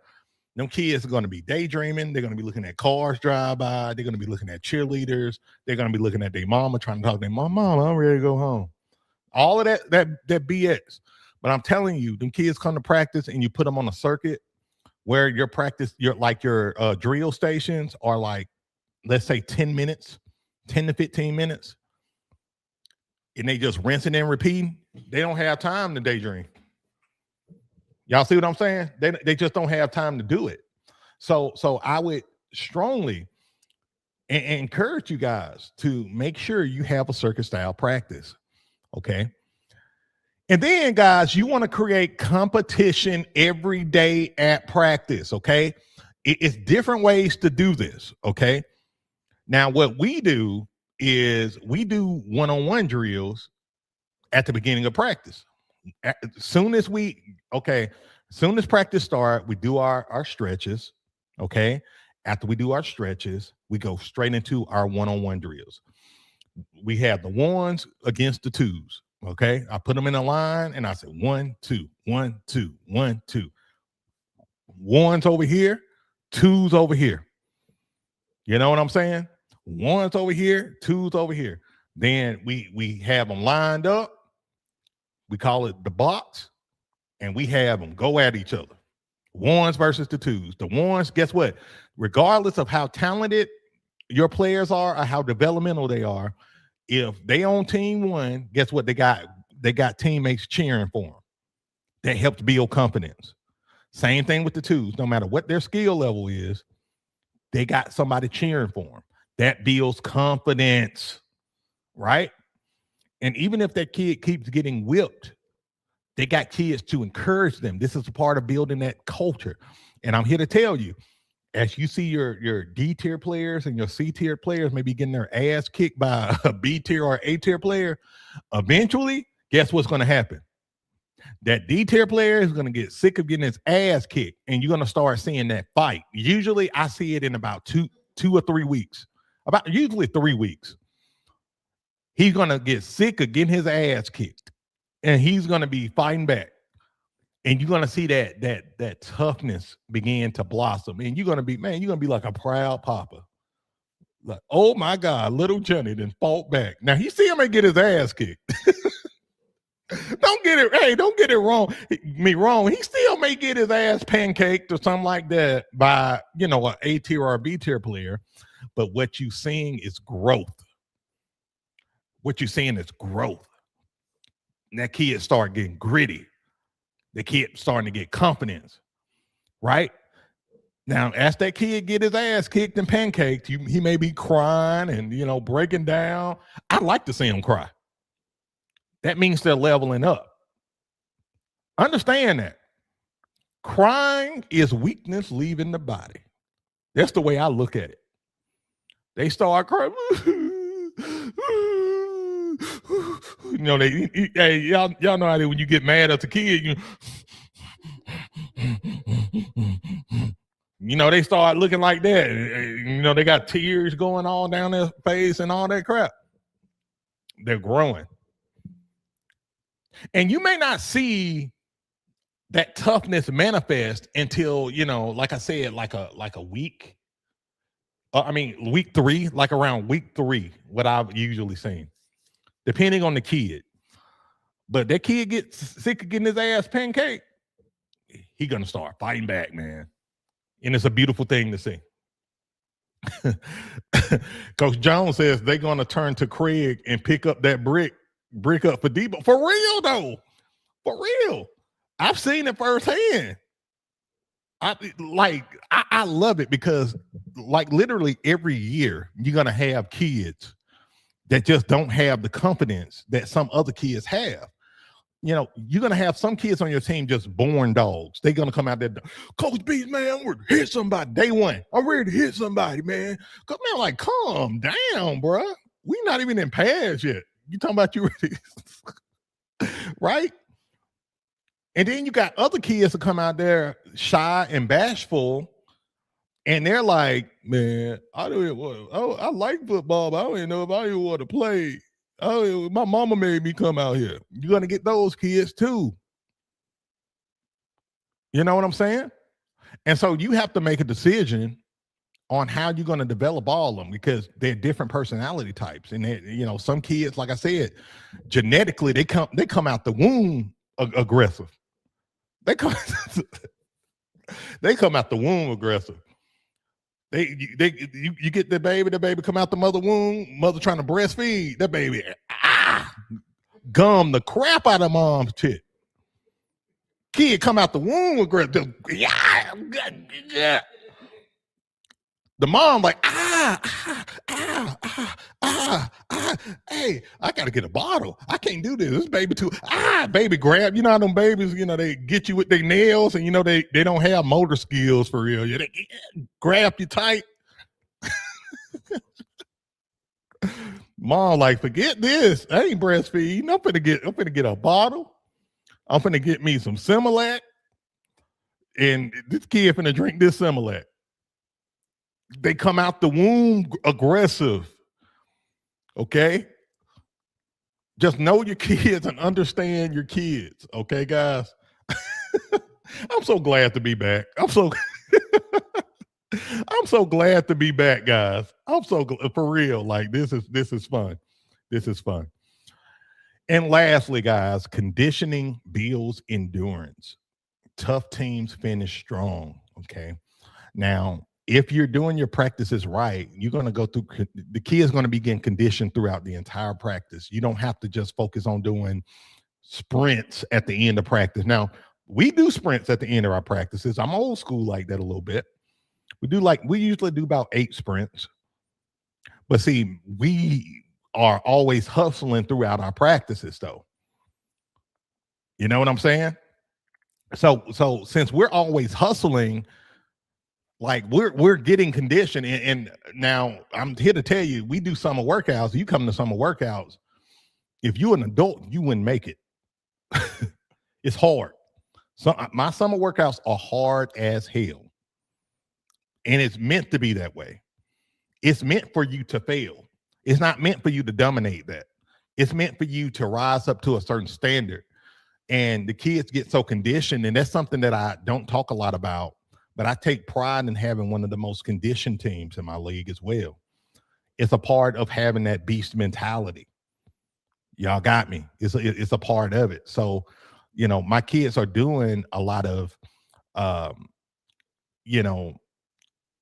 Them kids are gonna be daydreaming. They're gonna be looking at cars drive by. They're gonna be looking at cheerleaders. They're gonna be looking at their mama, trying to talk to their mom. I'm ready to go home. All of that BS. But I'm telling you, them kids come to practice and you put them on a circuit where your practice, your drill stations are like, let's say 10 minutes, 10 to 15 minutes, and they just rinsing and repeating. They don't have time to daydream. Y'all see what I'm saying? They just don't have time to do it. So I would strongly encourage you guys to make sure you have a circuit style practice. Okay. And then, guys, you want to create competition every day at practice, okay? It's different ways to do this, okay? Now, what we do is we do one-on-one drills at the beginning of practice. Soon as practice starts, we do our stretches, okay? After we do our stretches, we go straight into our one-on-one drills. We have the ones against the twos. Okay, I put them in a line and I said 1, 2, 1, 2, 1, 2. One's over here, two's over here. You know what I'm saying? One's over here, two's over here. Then we have them lined up. We call it the box, and we have them go at each other. Ones versus the twos. The ones, guess what? Regardless of how talented your players are or how developmental they are, if they on team one, guess what? They got teammates cheering for them. That helps build confidence. Same thing with the twos. No matter what their skill level is, they got somebody cheering for them. That builds confidence, right? And even if that kid keeps getting whipped, they got kids to encourage them. This is a part of building that culture. And I'm here to tell you, as you see your D tier players and your C tier players maybe getting their ass kicked by a B tier or A tier player, eventually, guess what's going to happen? That D tier player is going to get sick of getting his ass kicked, and you're going to start seeing that fight. Usually, I see it in about two or 3 weeks. About usually 3 weeks. He's going to get sick of getting his ass kicked, and he's going to be fighting back. And you're going to see that toughness begin to blossom. And you're going to be like a proud papa. Like, oh my God, little Johnny then fought back. Now he still may get his ass kicked. Don't get it wrong. He still may get his ass pancaked or something like that by, an A tier or a B tier player. But what you're seeing is growth. What you're seeing is growth. And that kid start getting gritty. The kid starting to get confidence, right? Now, as that kid get his ass kicked and pancaked, he may be crying and, breaking down. I like to see him cry. That means they're leveling up. Understand that. Crying is weakness leaving the body. That's the way I look at it. They start crying. Y'all know how when you get mad as a kid, they start looking like that. They got tears going on down their face and all that crap. They're growing. And you may not see that toughness manifest until, like I said, like a week. Week 3, like around week 3, what I've usually seen, depending on the kid. But that kid gets sick of getting his ass pancake, he gonna start fighting back, man. And it's a beautiful thing to see. Coach Jones says they're gonna turn to Craig and pick up that brick up for Debo. For real though. For real. I've seen it firsthand. I love it because literally every year you're going to have kids that just don't have the confidence that some other kids have. You're going to have some kids on your team just born dogs. They're going to come out there, Coach B, man, I'm ready to hit somebody. Day one, I'm ready to hit somebody, man. Man, calm down, bro. We're not even in pads yet. You talking about you ready? Right? And then you got other kids that come out there shy and bashful, and they're like, man, I like football, but I don't even know if I even want to play. My mama made me come out here. You're going to get those kids too. You know what I'm saying? And so you have to make a decision on how you're going to develop all of them because they're different personality types. And some kids, like I said, genetically, they come out the womb aggressive. They come out the womb aggressive. You get the baby come out the mother womb, mother trying to breastfeed, that baby gum the crap out of mom's tit. Kid come out the womb aggressive. Yeah. The mom hey, I gotta get a bottle. I can't do this. This baby too. Baby grab. You know how them babies, they get you with their nails and they don't have motor skills for real. They grab you tight. Mom forget this. I ain't breastfeeding. I'm finna get a bottle. I'm finna get me some Similac. And this kid finna drink this Similac. They come out the womb aggressive. Okay? Just know your kids and understand your kids. Okay, guys? I'm so glad to be back. I'm so glad to be back, guys. I'm so for real. This is fun. This is fun. And lastly, guys, conditioning builds endurance. Tough teams finish strong. Okay. Now, if you're doing your practices right, you're going to go through, the key is going to be getting conditioned throughout the entire practice. You don't have to just focus on doing sprints at the end of practice. Now, we do sprints at the end of our practices. I'm old school like that a little bit. We usually do about 8 sprints. But see, we are always hustling throughout our practices though. You know what I'm saying? So since we're always hustling, like we're getting conditioned, and now I'm here to tell you, we do summer workouts. You come to summer workouts, if you're an adult, you wouldn't make it. It's hard. So my summer workouts are hard as hell. And it's meant to be that way. It's meant for you to fail. It's not meant for you to dominate that. It's meant for you to rise up to a certain standard. And the kids get so conditioned, and that's something that I don't talk a lot about, but I take pride in having one of the most conditioned teams in my league as well. It's a part of having that beast mentality. Y'all got me. It's a part of it. So, you know, my kids are doing a lot of, you know,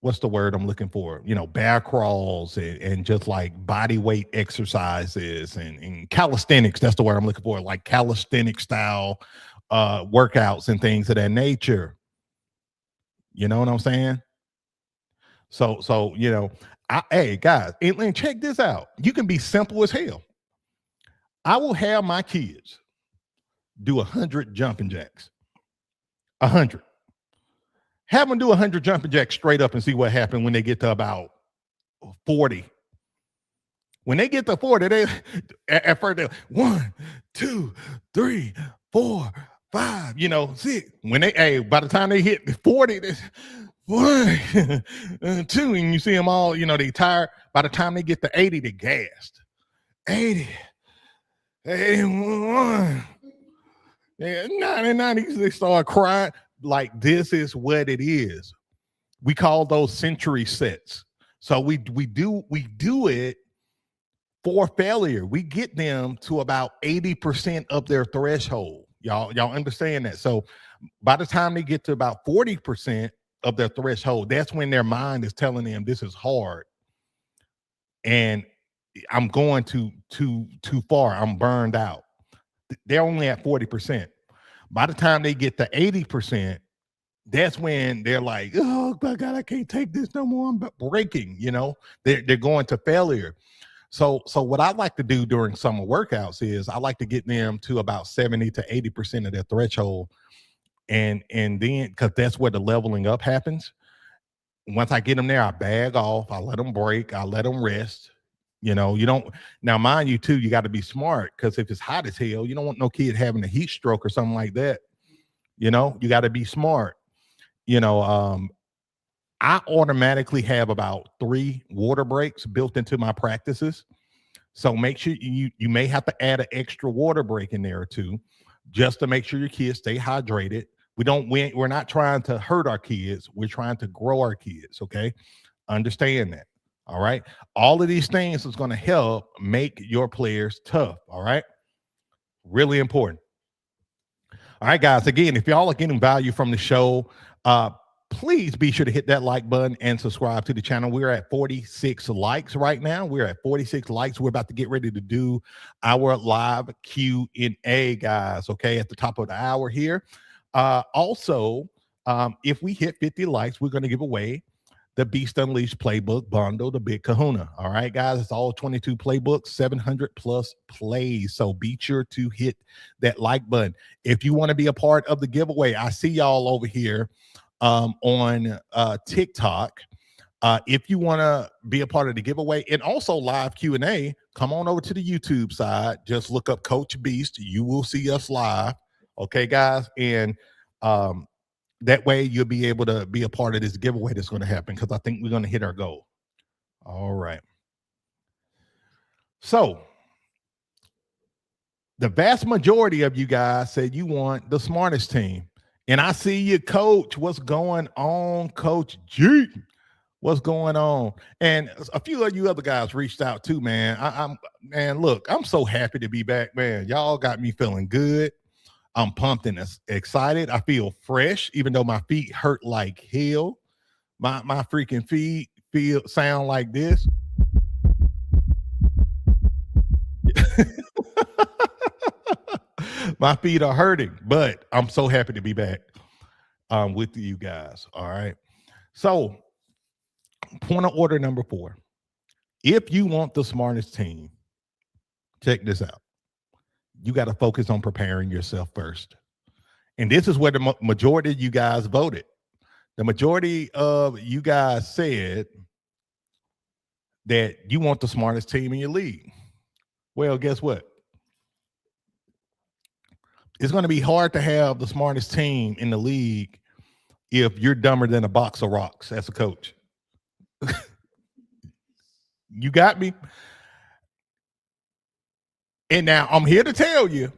what's the word I'm looking for? You know, bear crawls and just like body weight exercises and calisthenics. That's the word I'm looking for, like calisthenic style workouts and things of that nature. You know what I'm saying? So you know, hey guys, and check this out. You can be simple as hell. I will have my kids do 100 jumping jacks. 100. Have them do 100 jumping jacks straight up and see what happens when they get to about 40. When they get to 40, they at first they're 1, 2, 3, 4, 5, you know, 6. When by the time they hit 40, they 1, 2, and you see them all, you know, they tired. By the time they get to 80, they gassed. 80, 81, 99, they start crying. Like, this is what it is. We call those century sets. So we do it for failure. We get them to about 80% of their threshold. Y'all understand that? So by the time they get to about 40% of their threshold, that's when their mind is telling them this is hard. And I'm going too far. I'm burned out. They're only at 40%. By the time they get to 80%, that's when they're like, oh my God, I can't take this no more. I'm breaking, you know, they're going to failure. So what I like to do during summer workouts is I like to get them to about 70 to 80% of their threshold. And then, because that's where the leveling up happens. Once I get them there, I bag off, I let them break, I let them rest. You know, you don't, now mind you too, you got to be smart, because if it's hot as hell, you don't want no kid having a heat stroke or something like that. You know, you got to be smart. You know, I automatically have about 3 water breaks built into my practices. So make sure you may have to add an extra water break in there or two, just to make sure your kids stay hydrated. We're not trying to hurt our kids. We're trying to grow our kids. Okay. Understand that. All right. All of these things is going to help make your players tough. All right. Really important. All right, guys. Again, if y'all are getting value from the show, please be sure to hit that like button and subscribe to the channel. We're at 46 likes right now. We're at 46 likes. We're about to get ready to do our live Q&A, guys. Okay. At the top of the hour here. Also, if we hit 50 likes, we're going to give away the Beast Unleashed playbook bundle, the Big Kahuna. All right, guys, it's all 22 playbooks, 700 plus plays. So be sure to hit that like button. If you want to be a part of the giveaway, I see y'all over here on TikTok. If you want to be a part of the giveaway and also live Q&A, come on over to the YouTube side. Just look up Coach Beast. You will see us live. Okay, guys. And that way you'll be able to be a part of this giveaway that's going to happen, because I think we're going to hit our goal. All right. So the vast majority of you guys said you want the smartest team. And I see you, Coach. What's going on, Coach G? What's going on? And a few of you other guys reached out too, man. I'm man, look, I'm so happy to be back, man. Y'all got me feeling good. I'm pumped and excited. I feel fresh, even though my feet hurt like hell. My freaking feet feel sound like this. My feet are hurting, but I'm so happy to be back with you guys. All right. So, point of order number 4. If you want the smartest team, check this out. You got to focus on preparing yourself first. And this is where the majority of you guys voted. The majority of you guys said that you want the smartest team in your league. Well, guess what? It's going to be hard to have the smartest team in the league if you're dumber than a box of rocks as a coach. You got me? And now I'm here to tell you,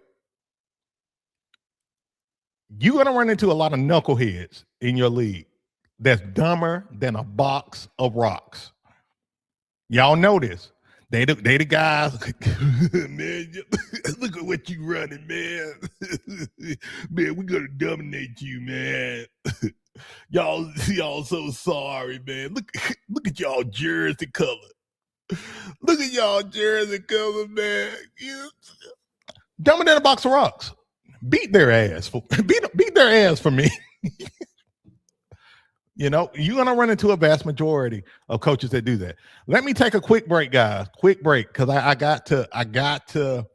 you're going to run into a lot of knuckleheads in your league that's dumber than a box of rocks. Y'all know this. They the guys, man, look at what you running, man. Man, we're going to dominate you, man. y'all so sorry, man. Look at y'all jersey color. Look at y'all jersey color, man. Dumber than a box of rocks. Beat their ass beat their ass for me. You know, you're going to run into a vast majority of coaches that do that. Let me take a quick break, guys. Quick break, because I got to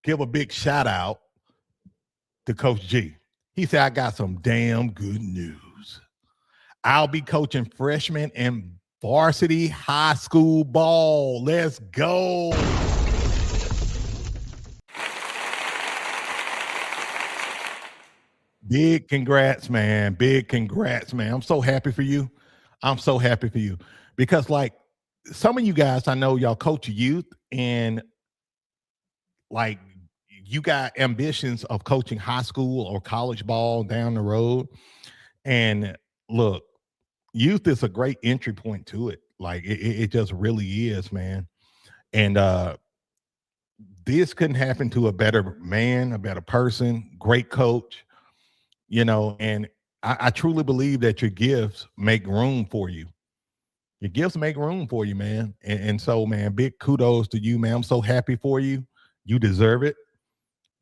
give a big shout out to Coach G. He said, I got some damn good news. I'll be coaching freshmen and varsity high school ball. Let's go. Big congrats, man. Big congrats, man. I'm so happy for you. I'm so happy for you because, like, some of you guys, I know y'all coach youth and, like, you got ambitions of coaching high school or college ball down the road. And look, youth is a great entry point to it. Like, it just really is, man. And this couldn't happen to a better man, a better person, great coach. You know, and I truly believe that your gifts make room for you. Your gifts make room for you, man. And so, man, big kudos to you, man. I'm so happy for you. You deserve it.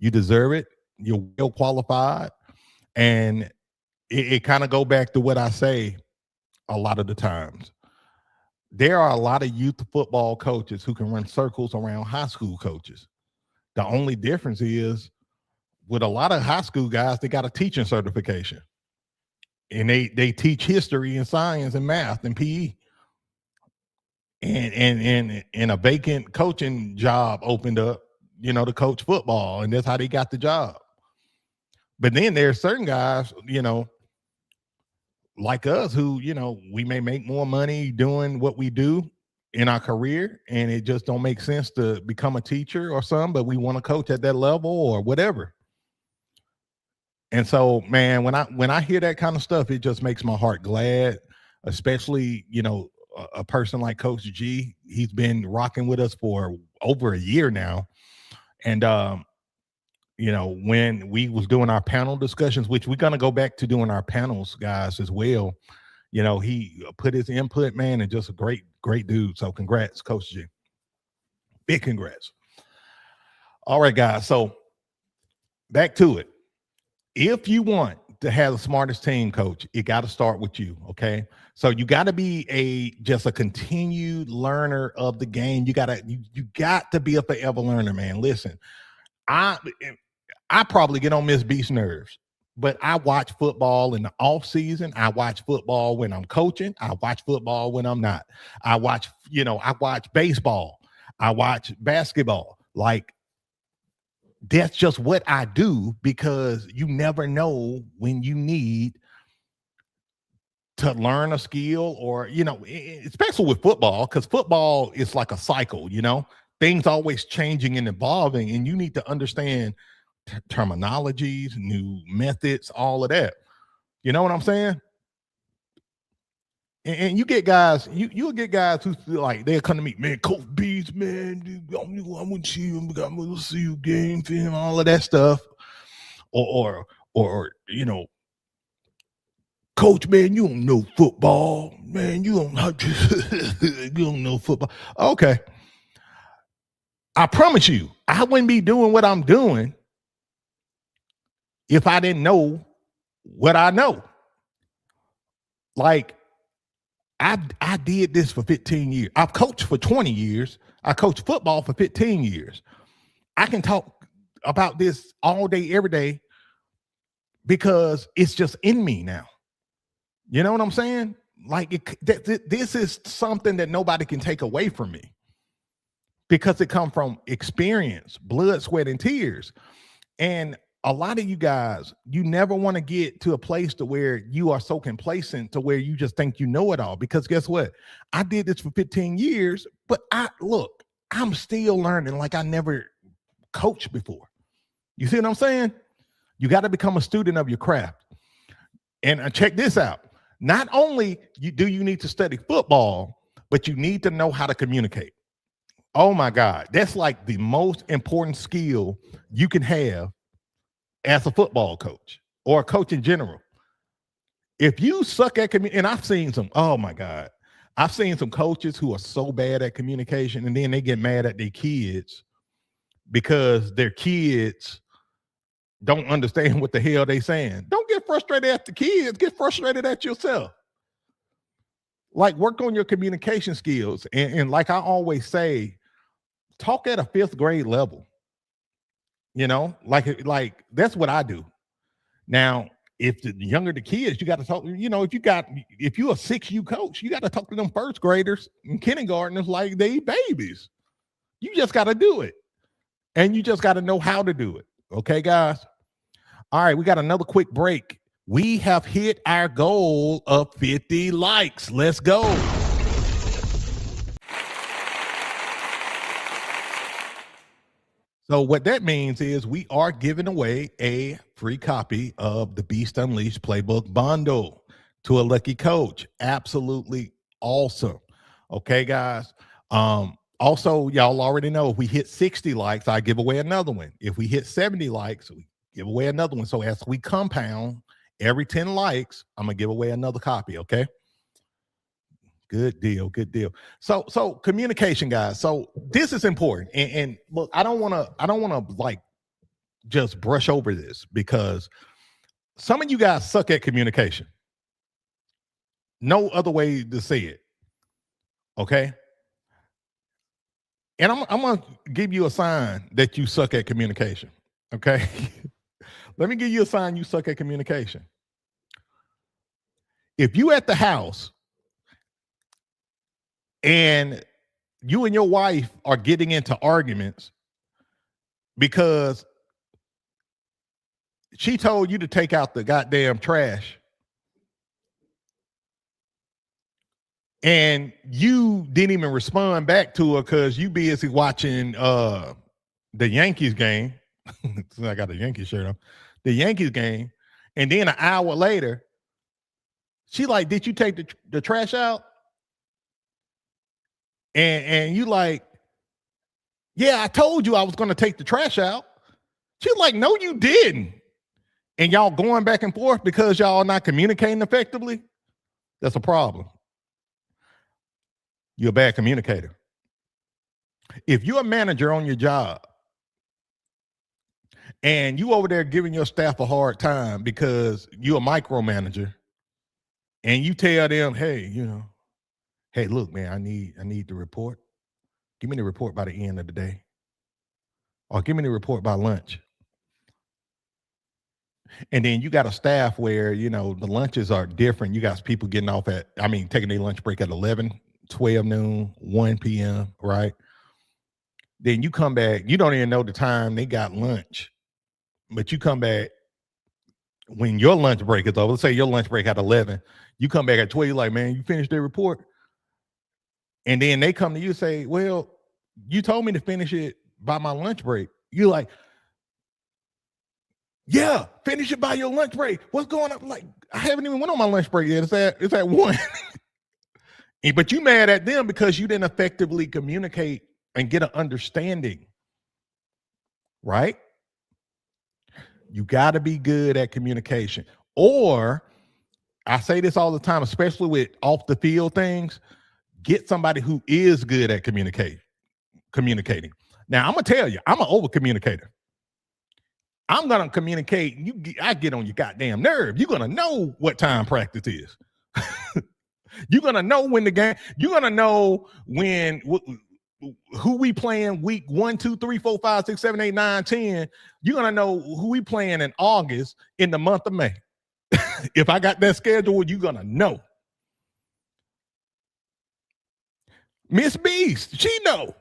You deserve it. You're well qualified. And it kind of go back to what I say a lot of the times. There are a lot of youth football coaches who can run circles around high school coaches. The only difference is, with a lot of high school guys, they got a teaching certification. And they teach history and science and math and PE. And a vacant coaching job opened up, you know, to coach football. And that's how they got the job. But then there's certain guys, you know, like us who, you know, we may make more money doing what we do in our career. And it just don't make sense to become a teacher or something, but we want to coach at that level or whatever. And so, man, when I hear that kind of stuff, it just makes my heart glad, especially, you know, a person like Coach G. He's been rocking with us for over a year now. And, you know, when we was doing our panel discussions, which we're going to go back to doing our panels, guys, as well, you know, he put his input, man, and just a great dude. So congrats, Coach G. Big congrats. All right, guys. So back to it. If you want to have the smartest team, coach, it got to start with you. Okay. So you got to be just a continued learner of the game. You got to be a forever learner, man. Listen, I probably get on Miss Beast's nerves, but I watch football in the off season. I watch football when I'm coaching. I watch football when I'm not. I watch baseball. I watch basketball. Like, that's just what I do, because you never know when you need to learn a skill, or, you know, especially with football, because football is like a cycle, you know, things always changing and evolving, and you need to understand terminologies, new methods, all of that. You know what I'm saying? And you get guys, you'll get guys who feel like they'll come to me, man, Coach Beats, man, I want to see him, I'm gonna see you game film, all of that stuff. Or Coach, man, you don't know football. Man, you don't you don't know football. Okay. I promise you, I wouldn't be doing what I'm doing if I didn't know what I know. Like, I did this for 15 years. I've coached for 20 years. I coached football for 15 years. I can talk about this all day, every day, because it's just in me now. You know what I'm saying? Like, this is something that nobody can take away from me, because it comes from experience, blood, sweat, and tears. And a lot of you guys, you never want to get to a place to where you are so complacent to where you just think you know it all. Because guess what? I did this for 15 years, but I'm still learning like I never coached before. You see what I'm saying? You got to become a student of your craft. And check this out. Not only do you need to study football, but you need to know how to communicate. Oh my God. That's like the most important skill you can have as a football coach or a coach in general. If you suck at and I've seen some, oh my God, I've seen some coaches who are so bad at communication, and then they get mad at their kids because their kids don't understand what the hell they saying. Don't get frustrated at the kids, get frustrated at yourself. Like, work on your communication skills. And like I always say, talk at a 5th grade level. You know, like that's what I do. Now, if the younger the kids, you got to talk, if you're a 6U coach, you got to talk to them 1st graders and kindergartners like they babies. You just got to do it. And you just got to know how to do it. Okay, guys? All right, we got another quick break. We have hit our goal of 50 likes. Let's go. So what that means is we are giving away a free copy of the Beast Unleashed Playbook Bundle to a lucky coach. Absolutely awesome. Okay, guys. Also, y'all already know, if we hit 60 likes, I give away another one. If we hit 70 likes, we give away another one. So as we compound every 10 likes, I'm gonna give away another copy. Okay. Good deal. Good deal. So communication, guys. So this is important. And look, I don't want to like just brush over this, because some of you guys suck at communication. No other way to say it. Okay. And I'm going to give you a sign that you suck at communication. Okay. Let me give you a sign you suck at communication. If you at the house and you and your wife are getting into arguments because she told you to take out the goddamn trash, and you didn't even respond back to her because you busy watching the Yankees game. I got a Yankees shirt on. The Yankees game. And then an hour later, she like, did you take the trash out? And you like, yeah, I told you I was going to take the trash out. She's like, no, you didn't. And y'all going back and forth because y'all not communicating effectively. That's a problem. You're a bad communicator. If you're a manager on your job and you over there giving your staff a hard time because you're a micromanager, and you tell them, hey, hey, look, man, I need the report. Give me the report by the end of the day. Or give me the report by lunch. And then you got a staff where, the lunches are different. You got people getting off taking their lunch break at 11, 12 noon, 1 p.m., right? Then you come back, you don't even know the time they got lunch. But you come back when your lunch break is over. Let's say your lunch break at 11. You come back at 12, you're like, man, you finished their report? And then they come to you and say, well, you told me to finish it by my lunch break. You're like, yeah, finish it by your lunch break. What's going on? Like, I haven't even went on my lunch break yet. It's at 1. But you mad at them because you didn't effectively communicate and get an understanding, right? You got to be good at communication. Or I say this all the time, especially with off the field things, get somebody who is good at communicating. Now, I'm going to tell you, I'm an over communicator. I'm going to communicate. I get on your goddamn nerve. You're going to know what time practice is. You're going to know when the game, you're going to know when, who we playing week 1, 2, 3, 4, 5, 6, 7, 8, 9, 10. You're going to know who we playing in August in the month of May. If I got that schedule, you're going to know. Miss Beast, she know.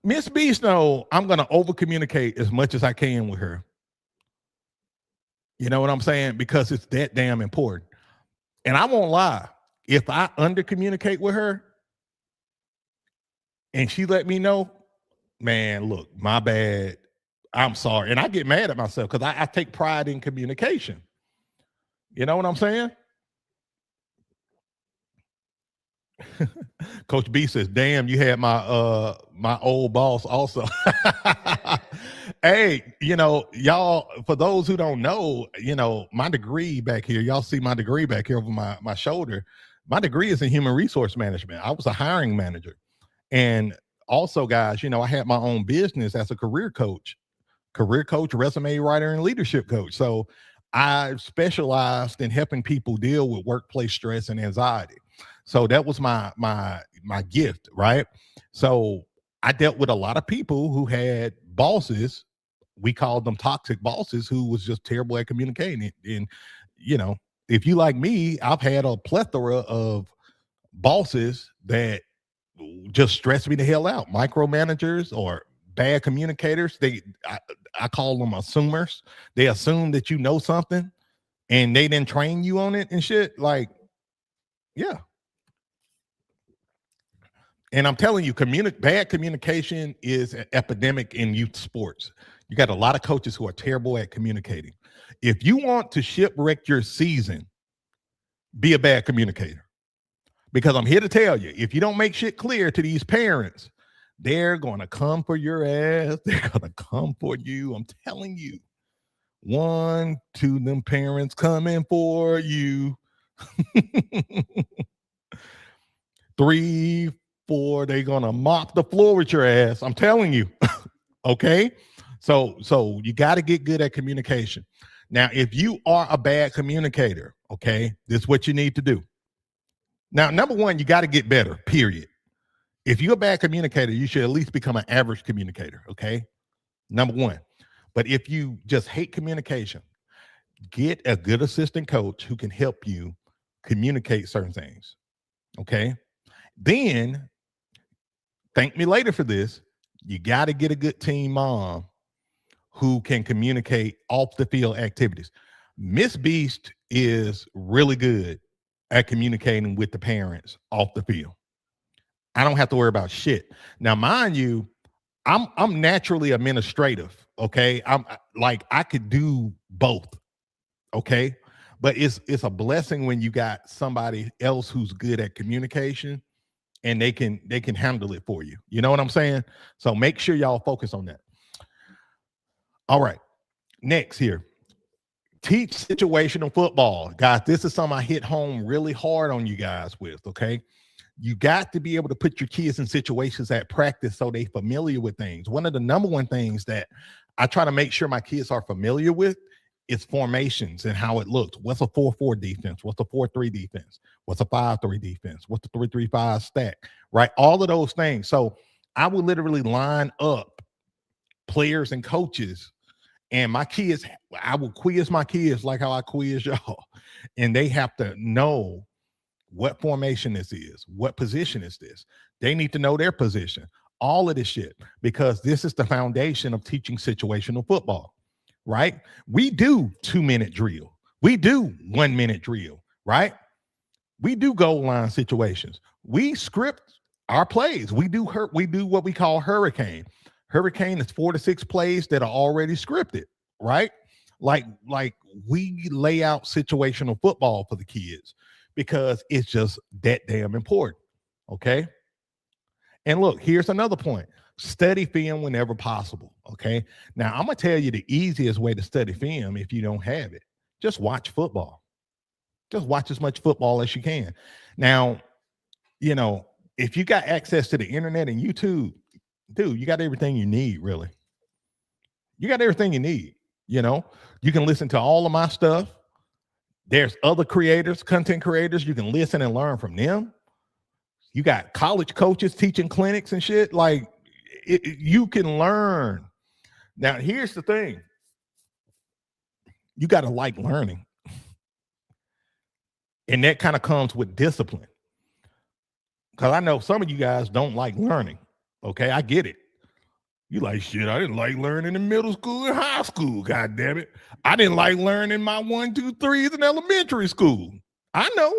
Miss Beast know I'm going to over communicate as much as I can with her. You know what I'm saying? Because it's that damn important. And I won't lie. If I under communicate with her and she let me know, man, look, my bad. I'm sorry. And I get mad at myself because I take pride in communication. You know what I'm saying? Coach B says, damn, you had my old boss also. Hey, y'all, for those who don't know, my degree back here, y'all see my degree back here over my shoulder. My degree is in human resource management. I was a hiring manager. And also, guys, I had my own business as a career coach, resume writer, and leadership coach. So I specialized in helping people deal with workplace stress and anxiety. So that was my gift, right? So I dealt with a lot of people who had bosses. We called them toxic bosses who was just terrible at communicating. And, if you like me, I've had a plethora of bosses that just stress me the hell out. Micromanagers or bad communicators. I call them assumers. They assume that you know something and they didn't train you on it and shit. Like, yeah. And I'm telling you, bad communication is an epidemic in youth sports. You got a lot of coaches who are terrible at communicating. If you want to shipwreck your season, be a bad communicator. Because I'm here to tell you, if you don't make shit clear to these parents, they're going to come for your ass. They're going to come for you. I'm telling you. 1, 2, them parents coming for you. 3, 4, they're going to mop the floor with your ass. I'm telling you. Okay? So you got to get good at communication. Now, if you are a bad communicator, okay, this is what you need to do. Now, number one, you got to get better, period. If you're a bad communicator, you should at least become an average communicator, okay? Number one. But if you just hate communication, get a good assistant coach who can help you communicate certain things, okay? Then, thank me later for this, you got to get a good team mom who can communicate off the field activities. Miss Beast is really good at communicating with the parents off the field. I don't have to worry about shit. Now, mind you, I'm naturally administrative, okay? I could do both, okay? But it's a blessing when you got somebody else who's good at communication and they can handle it for you. You know what I'm saying? So make sure y'all focus on that. All right. Next here. Teach situational football. Guys, this is something I hit home really hard on you guys with, okay? You got to be able to put your kids in situations at practice so they're familiar with things. One of the number one things that I try to make sure my kids are familiar with is formations and how it looks. What's a 4-4 defense? What's a 4-3 defense? What's a 5-3 defense? What's the 3-3-5 stack? Right? All of those things. So I would literally line up players and coaches, and my kids, I will quiz my kids like how I quiz y'all. And they have to know what formation this is, what position is this. They need to know their position, all of this shit, because this is the foundation of teaching situational football, right? We do 2-minute drill. We do 1-minute drill, right? We do goal line situations. We script our plays. We do what we call hurricane. Hurricane is 4 to 6 plays that are already scripted, right? Like we lay out situational football for the kids because it's just that damn important. Okay. And look, here's another point. Study film whenever possible. Okay. Now, I'm going to tell you the easiest way to study film if you don't have it. Just watch football. Just watch as much football as you can. Now, you know, if you got access to the internet and YouTube, dude, you got everything you need, really. You got everything you need. You know, you can listen to all of my stuff. There's other creators, content creators. You can listen and learn from them. You got college coaches teaching clinics and shit. Like, you can learn. Now, here's the thing. You got to like learning. And that kind of comes with discipline. Because I know some of you guys don't like learning. Okay, I get it. You like, shit, I didn't like learning in middle school and high school. God damn it. I didn't like learning my 1, 2, 3s in elementary school. I know.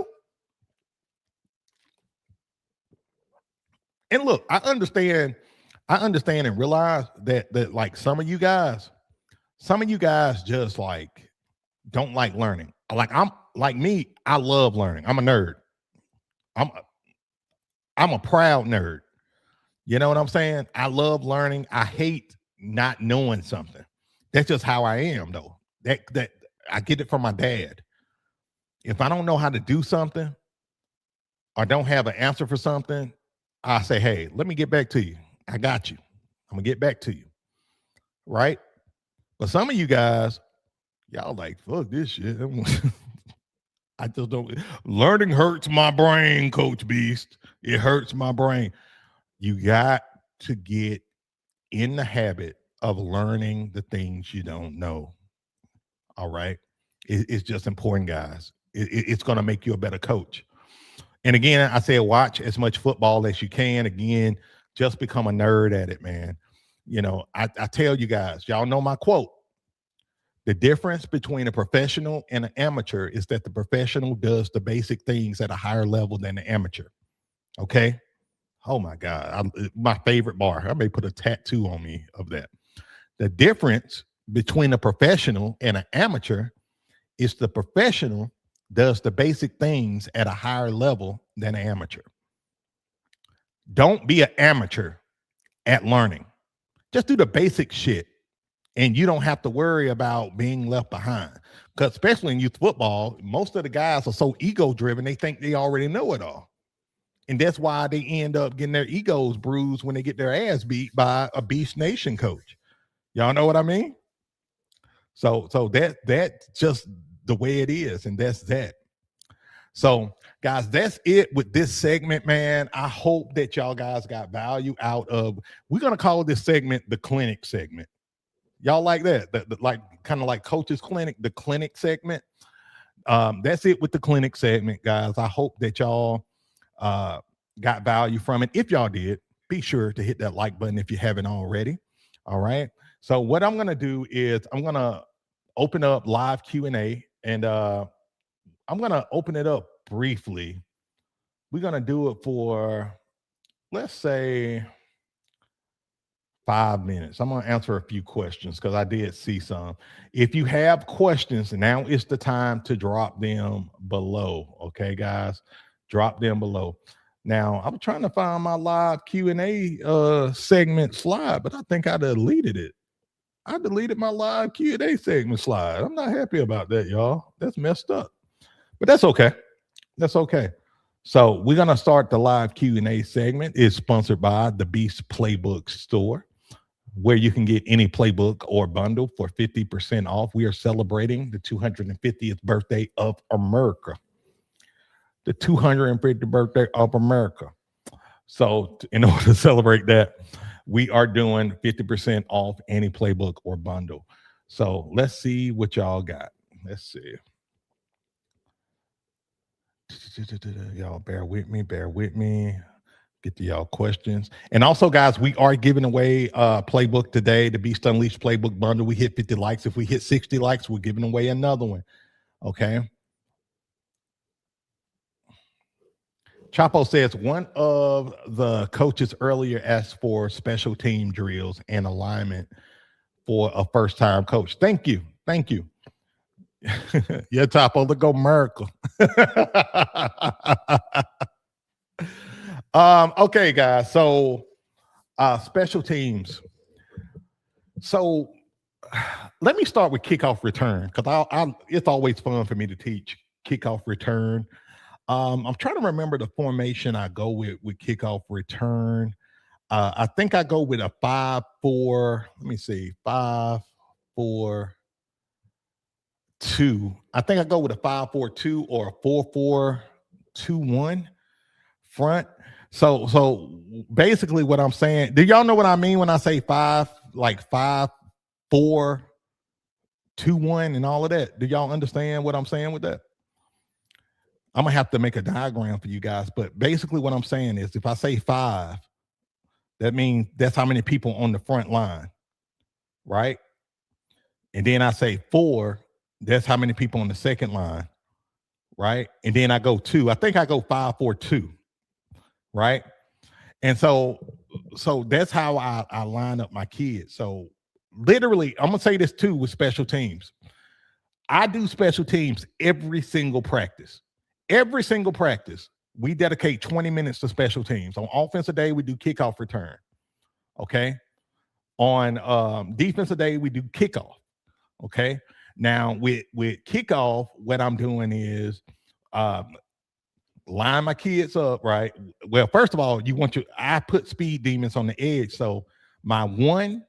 And look, I understand and realize that like some of you guys just like don't like learning. I'm like me, I love learning. I'm a nerd. I'm a proud nerd. You know what I'm saying? I love learning. I hate not knowing something. That's just how I am, though. That I get it from my dad. If I don't know how to do something or don't have an answer for something, I say, hey, let me get back to you. I got you. I'm gonna get back to you. Right? But some of you guys, y'all like, fuck this shit. I just don't. Learning hurts my brain, Coach Beast. It hurts my brain. You got to get in the habit of learning the things you don't know. All right. It's just important, guys. It's going to make you a better coach. And again, I say watch as much football as you can. Again, just become a nerd at it, man. You know, I tell you guys, y'all know my quote. The difference between a professional and an amateur is that the professional does the basic things at a higher level than the amateur. Okay. Oh my God. My favorite bar. I may put a tattoo on me of that. The difference between a professional and an amateur is the professional does the basic things at a higher level than an amateur. Don't be an amateur at learning. Just do the basic shit. And you don't have to worry about being left behind. Because especially in youth football, most of the guys are so ego-driven, they think they already know it all. And that's why they end up getting their egos bruised when they get their ass beat by a Beast Nation coach. Y'all know what I mean? So that's just the way it is, and that's that. So, guys, that's it with this segment, man. I hope that y'all guys got value out of. We're gonna call this segment the clinic segment. Y'all like that? Like kind of like Coach's Clinic, the clinic segment. That's it with the clinic segment, guys. I hope that y'all got value from it. If y'all did, be sure to hit that like button if you haven't already. All right. So what I'm gonna do is I'm gonna open up live Q&A, and I'm gonna open it up briefly. We're gonna do it for, let's say, 5 minutes. I'm going to answer a few questions because I did see some. If you have questions, now is the time to drop them below. Okay, guys, drop them below. Now, I'm trying to find my live Q&A segment slide, but I think I deleted it. I deleted my live Q&A segment slide. I'm not happy about that, y'all. That's messed up, but that's okay. That's okay. So we're going to start the live Q&A segment. It's sponsored by the Beast Playbook Store, where you can get any playbook or bundle for 50% off. We are celebrating the 250th birthday of America. The 250th birthday of America. So in order to celebrate that, we are doing 50% off any playbook or bundle. So let's see what y'all got. Let's see. Y'all bear with me. Get to y'all questions. And also, guys, we are giving away a playbook today, the Beast Unleashed playbook bundle. We hit 50 likes. If we hit 60 likes, we're giving away another one. Okay. Chapo says one of the coaches earlier asked for special team drills and alignment for a first-time coach. Thank you. Thank you. Yeah, Chapo, look go America. Okay, guys. So special teams. So let me start with kickoff return because it's always fun for me to teach kickoff return. I'm trying to remember the formation I go with kickoff return. I think I go with a 5-4. Let me see, 5-4-2. I think I go with a 5-4-2 or a 4-4-2-1 front. So basically, what I'm saying, do y'all know what I mean when I say five, like 5-4-2-1 and all of that? Do y'all understand what I'm saying with that? I'm gonna have to make a diagram for you guys, but basically, what I'm saying is, if I say five, that means that's how many people on the front line, right? And then I say four, that's how many people on the second line, right? And then I go two. I think I go 5-4-2, right? And so that's how I line up my kids. So literally, I'm gonna say this too with special teams. I do special teams every single practice. Every single practice, we dedicate 20 minutes to special teams. On offensive day, we do kickoff return. Okay. On defensive day, we do kickoff. Okay. Now with kickoff, what I'm doing is line my kids up, right? Well, first of all, I put speed demons on the edge. So my 1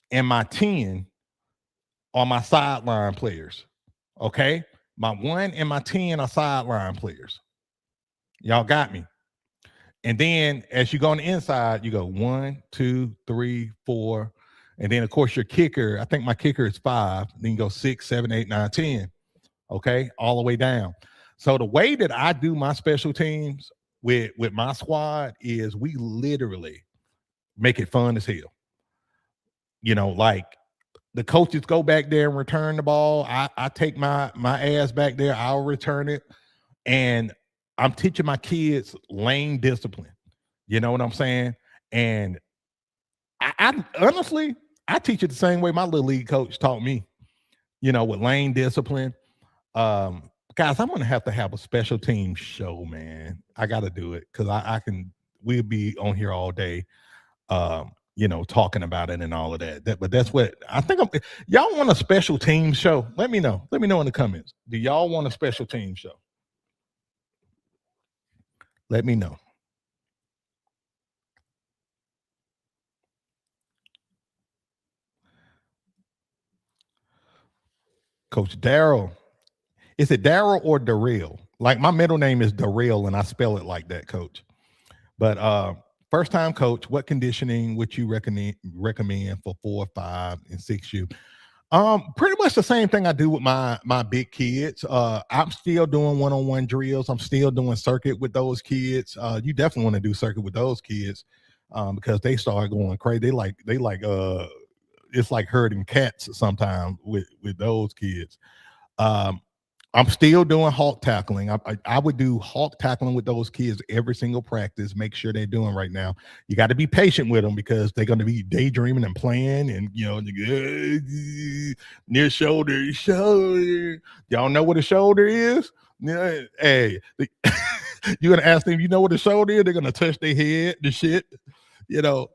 and my 10 are my sideline players. Okay. My 1 and my 10 are sideline players. Y'all got me. And then as you go on the inside, you go 1, 2, 3, 4. And then, of course, your kicker, I think my kicker is 5. Then you go 6, 7, 8, 9, 10. Okay. All the way down. So the way that I do my special teams with my squad is we literally make it fun as hell. Like the coaches go back there and return the ball. I take my ass back there. I'll return it. And I'm teaching my kids lane discipline. You know what I'm saying? And I honestly, I teach it the same way my little league coach taught me, with lane discipline. Guys, I'm going to have a special team show, man. I got to do it because we'll be on here all day, talking about it and all of that. But that's what I think. Y'all want a special team show? Let me know. Let me know in the comments. Do y'all want a special team show? Let me know. Coach Daryl. Is it Daryl or Darrell? Like my middle name is Darrell and I spell it like that, Coach. But first time coach, what conditioning would you recommend for 4, 5, and 6U? Pretty much the same thing I do with my big kids. I'm still doing one-on-one drills. I'm still doing circuit with those kids. You definitely want to do circuit with those kids because they start going crazy. They like it's like herding cats sometimes with those kids. I'm still doing hawk tackling. I would do hawk tackling with those kids every single practice. Make sure they're doing right now. You got to be patient with them because they're going to be daydreaming and playing and, near shoulder. Y'all know what a shoulder is? Hey, you're going to ask them, you know what a shoulder is? They're going to touch their head, the shit. You know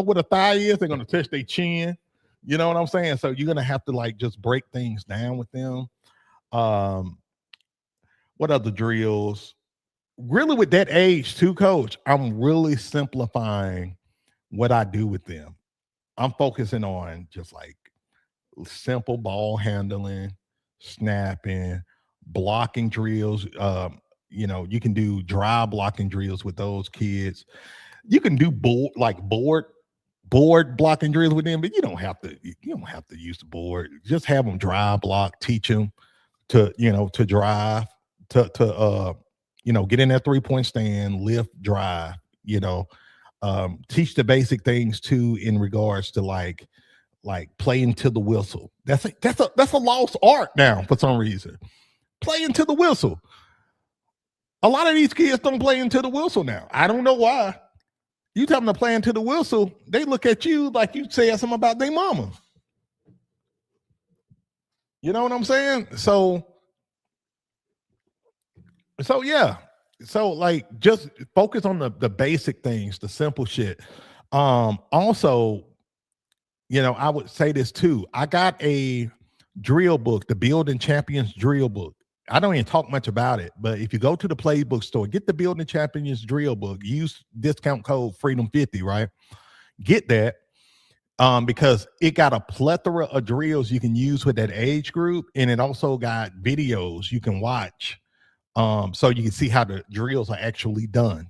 what a thigh is? They're going to touch their chin. You know what I'm saying? So you're going to have to just break things down with them. What other drills? Really with that age too, Coach, I'm really simplifying what I do with them. I'm focusing on just like simple ball handling, snapping, blocking drills. You can do dry blocking drills with those kids. You can do board blocking drills with them, but you don't have to use the board. Just have them dry block, teach them to drive, to get in that 3-point stand, lift, drive, teach the basic things too in regards to like playing to the whistle. That's a lost art now for some reason. Playing to the whistle. A lot of these kids don't play into the whistle now. I don't know why. You tell them to play into the whistle, they look at you like you said something about their mama. You know what I'm saying? So yeah, So like just focus on the basic things, the simple shit. Also, I would say this too. I got a drill book, the Building Champions drill book. I don't even talk much about it, but if you go to the playbook store, get the Building Champions drill book, use discount code Freedom50, right? Get that. Because it got a plethora of drills you can use with that age group, and it also got videos you can watch, so you can see how the drills are actually done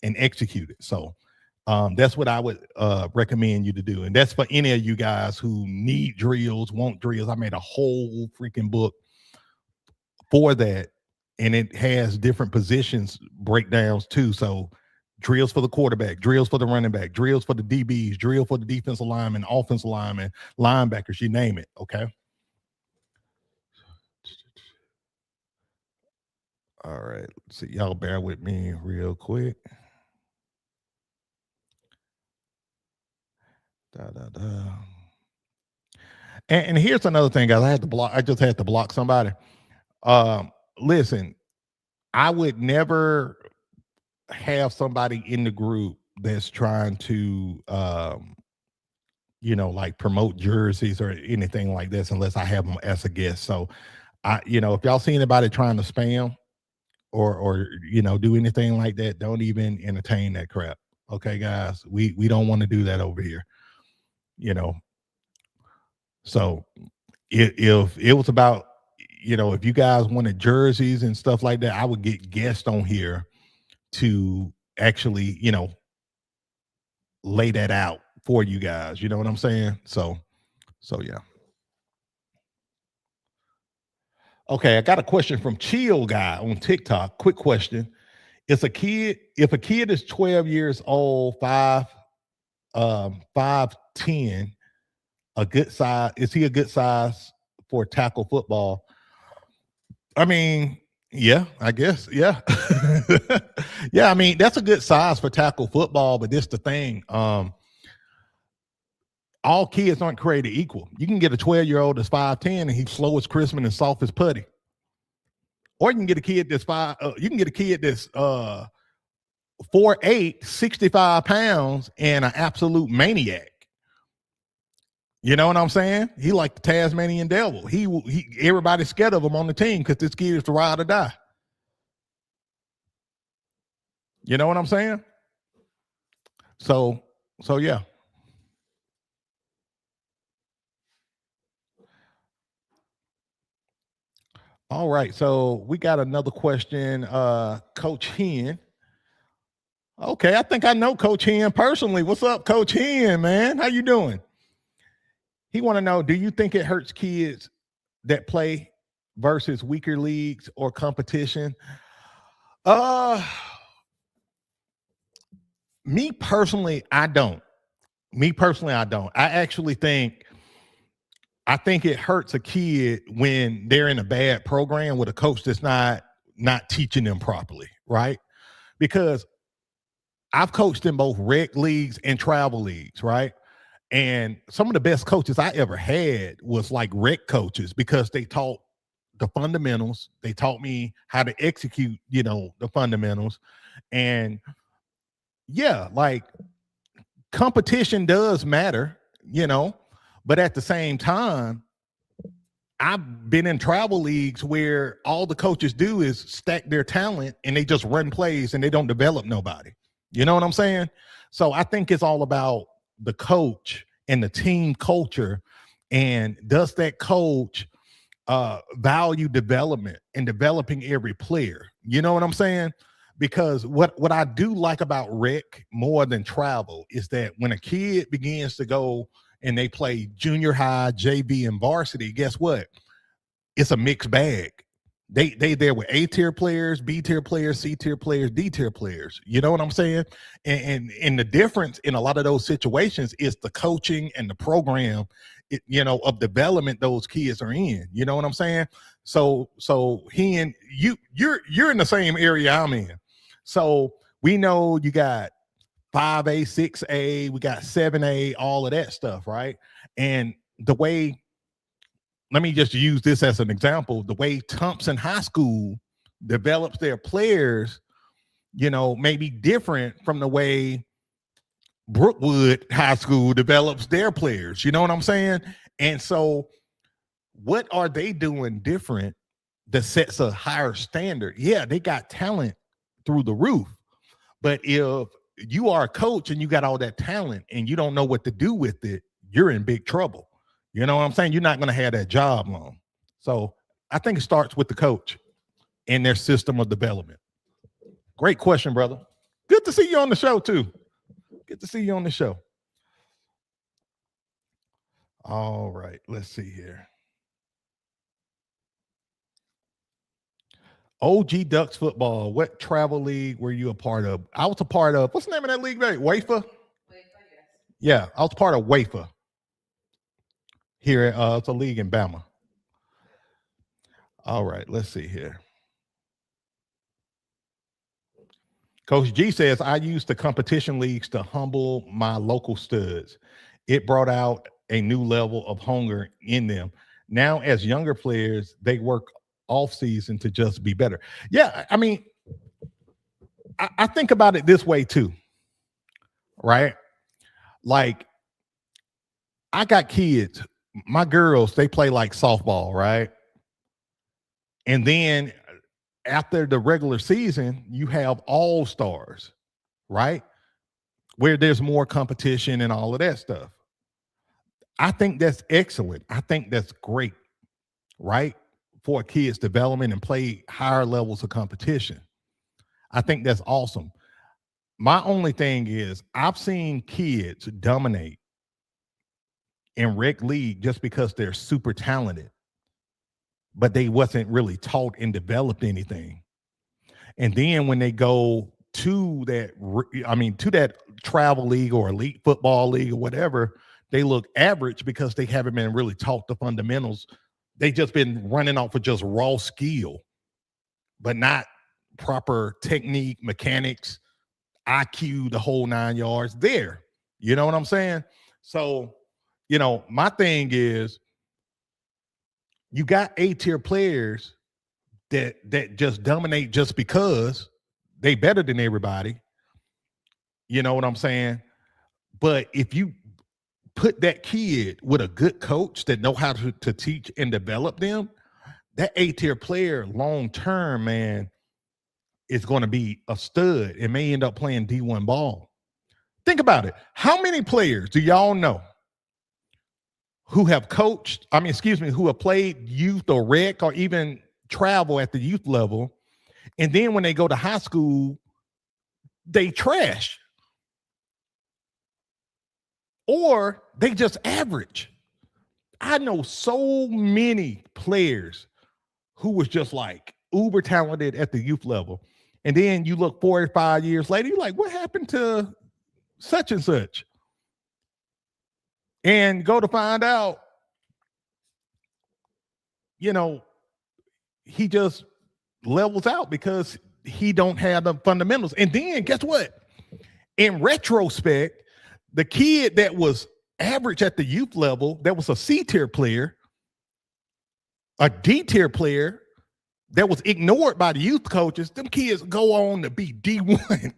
and executed. So that's what I would recommend you to do, and that's for any of you guys who need drills, want drills. I made a whole freaking book for that, and it has different positions breakdowns too. So drills for the quarterback, drills for the running back, drills for the DBs, drill for the defensive lineman, offensive lineman, linebackers, you name it. Okay. All right. Let's see. Y'all bear with me real quick. Da, da, da. And here's another thing, guys. I just had to block somebody. Listen, I would never have somebody in the group that's trying to like promote jerseys or anything like this unless I have them as a guest. So if y'all see anybody trying to spam or do anything like that, don't even entertain that crap. Okay, guys, we don't want to do that over here. So if it was about, if you guys wanted jerseys and stuff like that, I would get guests on here to actually, lay that out for you guys. You know what I'm saying? So yeah. Okay, I got a question from Chill Guy on TikTok. Quick question. If a kid is 12 years old, 5'10", a good size, is he a good size for tackle football? I mean, yeah, I guess. Yeah. Yeah, I mean, that's a good size for tackle football, but this the thing. All kids aren't created equal. You can get a 12-year-old that's 5'10" and he's slow as Christmas and soft as putty. Or you can get a kid that's 4'8", 65 pounds, and an absolute maniac. You know what I'm saying? He like the Tasmanian devil. He everybody's scared of him on the team because this kid is the ride or die. You know what I'm saying? So yeah. All right. So we got another question. Coach Hen. Okay, I think I know Coach Hen personally. What's up, Coach Hen, man? How you doing? He want to know, do you think it hurts kids that play versus weaker leagues or competition? Me personally, I don't. I actually think it hurts a kid when they're in a bad program with a coach that's not teaching them properly, right? Because I've coached in both rec leagues and travel leagues, right? And some of the best coaches I ever had was like rec coaches because they taught the fundamentals. They taught me how to execute, the fundamentals. And yeah, like competition does matter, but at the same time, I've been in travel leagues where all the coaches do is stack their talent and they just run plays and they don't develop nobody. You know what I'm saying? So I think it's all about the coach and the team culture. And does that coach value development and developing every player? You know what I'm saying? Because what I do like about rec more than travel is that when a kid begins to go and they play junior high, JV, and varsity, guess what? It's a mixed bag. They there with A-tier players, B-tier players, C-tier players, D-tier players. You know what I'm saying? And the difference in a lot of those situations is the coaching and the program, of development those kids are in. You know what I'm saying? So he and you're in the same area I'm in. So we know you got 5A, 6A, we got 7A, all of that stuff, right? And the way, let me just use this as an example, the way Thompson High School develops their players maybe different from the way Brookwood High School develops their players. You know what I'm saying? And so, what are they doing different that sets a higher standard? Yeah, they got talent through the roof. But if you are a coach and you got all that talent and you don't know what to do with it, you're in big trouble. You know what I'm saying? You're not going to have that job long. So I think it starts with the coach and their system of development. Great question, brother. Good to see you on the show, too. Good to see you on the show. All right, let's see here. OG Ducks football. What travel league were you a part of? I was a part of, what's the name of that league? WAFA? Yes. Yeah, I was part of WAFA. Here, it's a league in Bama. All right, let's see here. Coach G says, I used the competition leagues to humble my local studs. It brought out a new level of hunger in them. Now, as younger players, they work off season to just be better. Yeah, I mean, I think about it this way too, right? Like, I got kids, my girls, they play like softball, right? And then after the regular season, you have all stars, right? Where there's more competition and all of that stuff. I think that's excellent. I think that's great, right? For a kid's development and play higher levels of competition. I think that's awesome. My only thing is I've seen kids dominate in rec league just because they're super talented, but they wasn't really taught and developed anything. And then when they go to that travel league or elite football league or whatever, they look average because they haven't been really taught the fundamentals. They just been running off of just raw skill, but not proper technique, mechanics, IQ, the whole 9 yards there. You know what I'm saying? So, my thing is you got A-tier players that just dominate just because they better than everybody. You know what I'm saying? But if you put that kid with a good coach that know how to teach and develop them, that A-tier player long-term, man, is going to be a stud and may end up playing D1 ball. Think about it. How many players do y'all know who have who have played youth or rec or even travel at the youth level, and then when they go to high school, they trash? Or they just average. I know so many players who was just like uber talented at the youth level. And then you look 4 or 5 years later, you're like, what happened to such and such? And go to find out, he just levels out because he don't have the fundamentals. And then guess what? In retrospect, the kid that was average at the youth level, that was a C-tier player, a D-tier player that was ignored by the youth coaches, them kids go on to be D1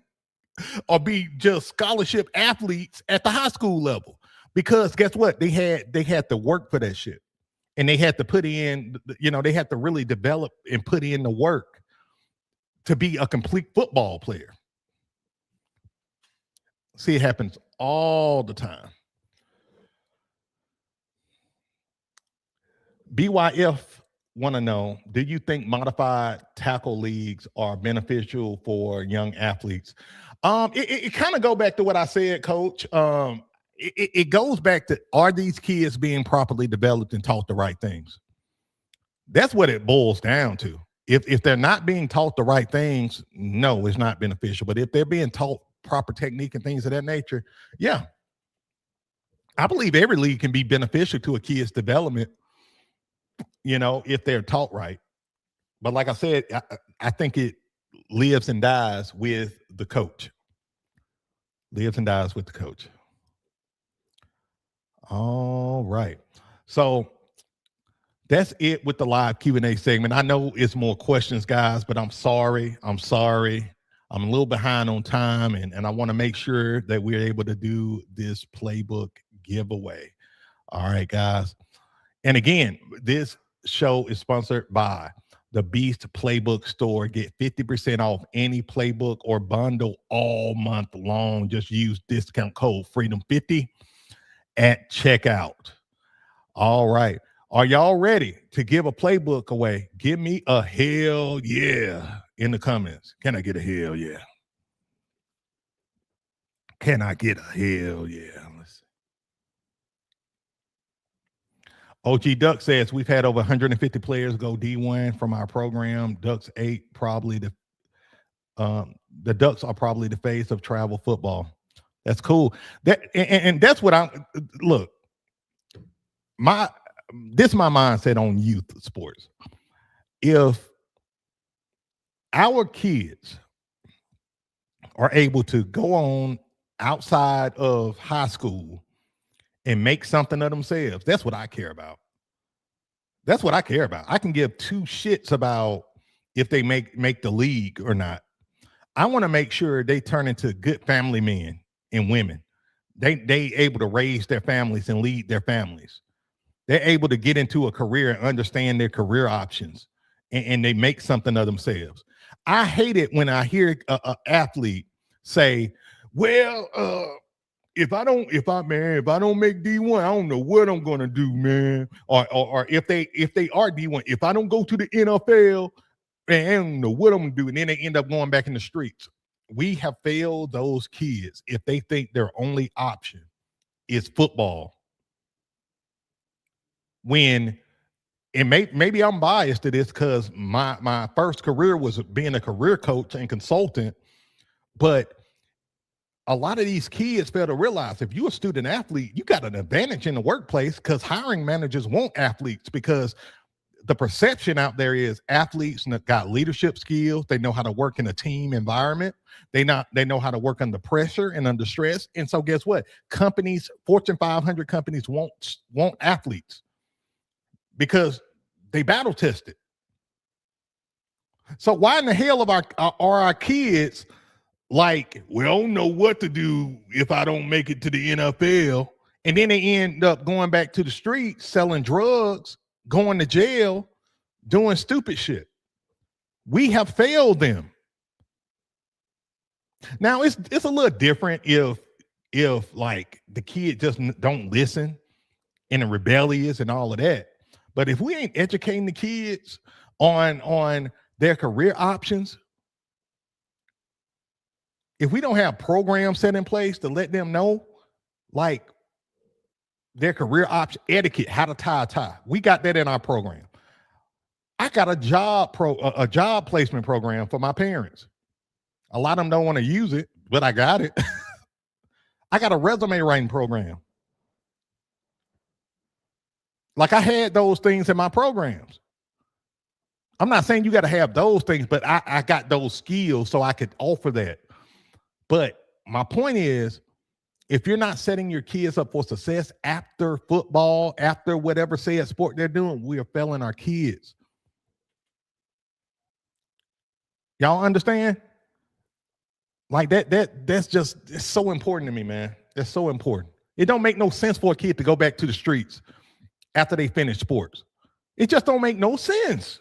or be just scholarship athletes at the high school level. Because guess what? They had to work for that shit. And they had to put in, they had to really develop and put in the work to be a complete football player. See, it happens all the time. BYF want to know, do you think modified tackle leagues are beneficial for young athletes? It kind of go back to what I said, Coach. It goes back to, are these kids being properly developed and taught the right things? That's what it boils down to. If they're not being taught the right things, no, it's not beneficial. But if they're being taught proper technique and things of that nature, yeah. I believe every league can be beneficial to a kid's development, if they're taught right. But like I said, I think it lives and dies with the coach. Lives and dies with the coach. All right. So that's it with the live Q&A segment. I know it's more questions, guys, but I'm sorry. I'm a little behind on time, and I want to make sure that we're able to do this playbook giveaway. All right, guys. And again, this show is sponsored by the Beast Playbook Store. Get 50% off any playbook or bundle all month long. Just use discount code Freedom50 at checkout. All right. Are y'all ready to give a playbook away? Give me a hell yeah in the comments. Can I get a hell yeah? Can I get a hell yeah? Let's see. OG Duck says we've had over 150 players go D1 from our program. Ducks 8 probably the Ducks are probably the face of travel football. That's cool. And that's what I'm look. This is my mindset on youth sports. If our kids are able to go on outside of high school and make something of themselves, that's what I care about. That's what I care about. I can give two shits about if they make the league or not. I want to make sure they turn into good family men and women. They able to raise their families and lead their families. They're able to get into a career and understand their career options, and they make something of themselves. I hate it when I hear an athlete say, well, if I don't make D1, I don't know what I'm gonna do, man. Or if they are D1, if I don't go to the NFL, man, I don't know what I'm gonna do. And then they end up going back in the streets. We have failed those kids if they think their only option is football. When, and maybe I'm biased to this because my first career was being a career coach and consultant, but a lot of these kids fail to realize if you're a student athlete, you got an advantage in the workplace because hiring managers want athletes, because the perception out there is athletes got leadership skills. They know how to work in a team environment. They know how to work under pressure and under stress. And so guess what? Companies, Fortune 500 companies want athletes because they battle tested. So why in the hell are our kids like, we don't know what to do if I don't make it to the NFL? And then they end up going back to the streets, selling drugs, going to jail, doing stupid shit. We have failed them. Now it's a little different if like the kid just don't listen and are rebellious and all of that. But if we ain't educating the kids on their career options, if we don't have programs set in place to let them know, like, their career option etiquette, how to tie a tie, we got that in our program. I got a job placement program for my parents. A lot of them don't want to use it, but I got it. I got a resume writing program. Like, I had those things in my programs. I'm not saying you got to have those things, but I got those skills so I could offer that. But my point is, if you're not setting your kids up for success after football, after whatever said sport they're doing, we are failing our kids. Y'all understand? Like that's just, it's so important to me, man. That's so important. It don't make no sense for a kid to go back to the streets after they finish sports. It just don't make no sense.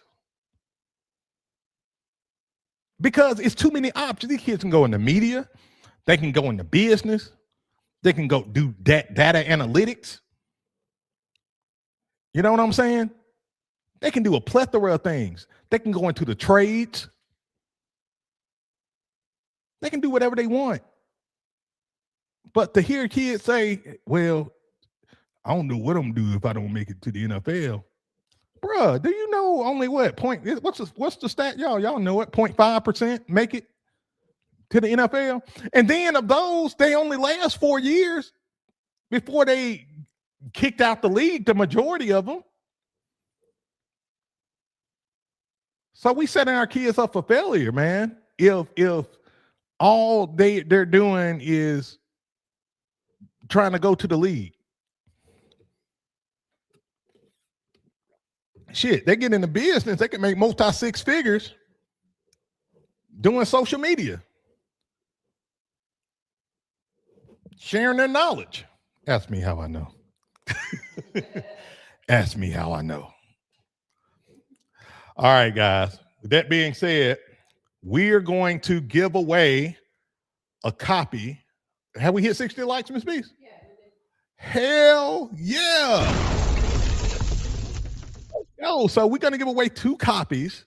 Because it's too many options. These kids can go into media. They can go into business. They can go do data analytics. You know what I'm saying? They can do a plethora of things. They can go into the trades. They can do whatever they want. But to hear kids say, well, I don't know what I'm gonna do if I don't make it to the NFL. Bruh, do you know only what what's the stat? Y'all know it, 0.5% make it to the NFL. And then of those, they only last 4 years before they kicked out the league, the majority of them. So we setting our kids up for failure, man. If all they're doing is trying to go to the league. Shit, they get into business, they can make multi-six figures doing social media. sharing their knowledge. Ask me how I know. Ask me how I know. All right, guys. With that being said, we're going to give away a copy. Have we hit 60 likes, Miss Beast? Yeah. Hell yeah. Oh, so we're going to give away 2 copies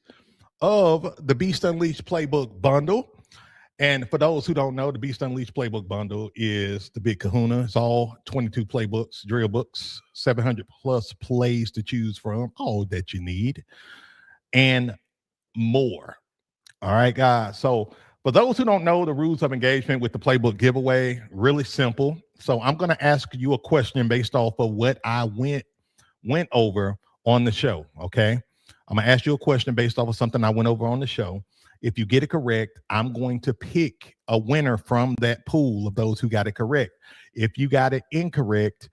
of the Beast Unleashed Playbook Bundle. And for those who don't know, the Beast Unleashed Playbook Bundle is the big kahuna. It's all 22 playbooks, drill books, 700 plus plays to choose from, all that you need, and more. All right, guys. So for those who don't know the rules of engagement with the playbook giveaway, really simple. So I'm going to ask you a question based off of what I went over on the show. Okay. I'm going to ask you a question based off of something I went over on the show. If you get it correct, I'm going to pick a winner from that pool of those who got it correct. If you got it incorrect,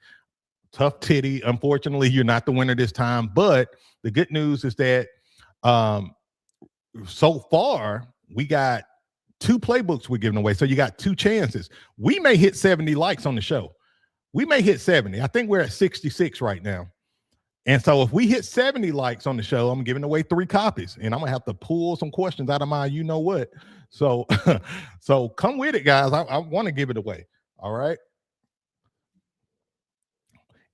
tough titty. Unfortunately, you're not the winner this time. But the good news is that so far, we got 2 playbooks we're giving away. So you got 2 chances. We may hit 70 likes on the show. We may hit 70. I think we're at 66 right now. And so if we hit 70 likes on the show, I'm giving away 3 copies, and I'm gonna have to pull some questions out of my you know what. So so come with it, guys. I want to give it away. All right.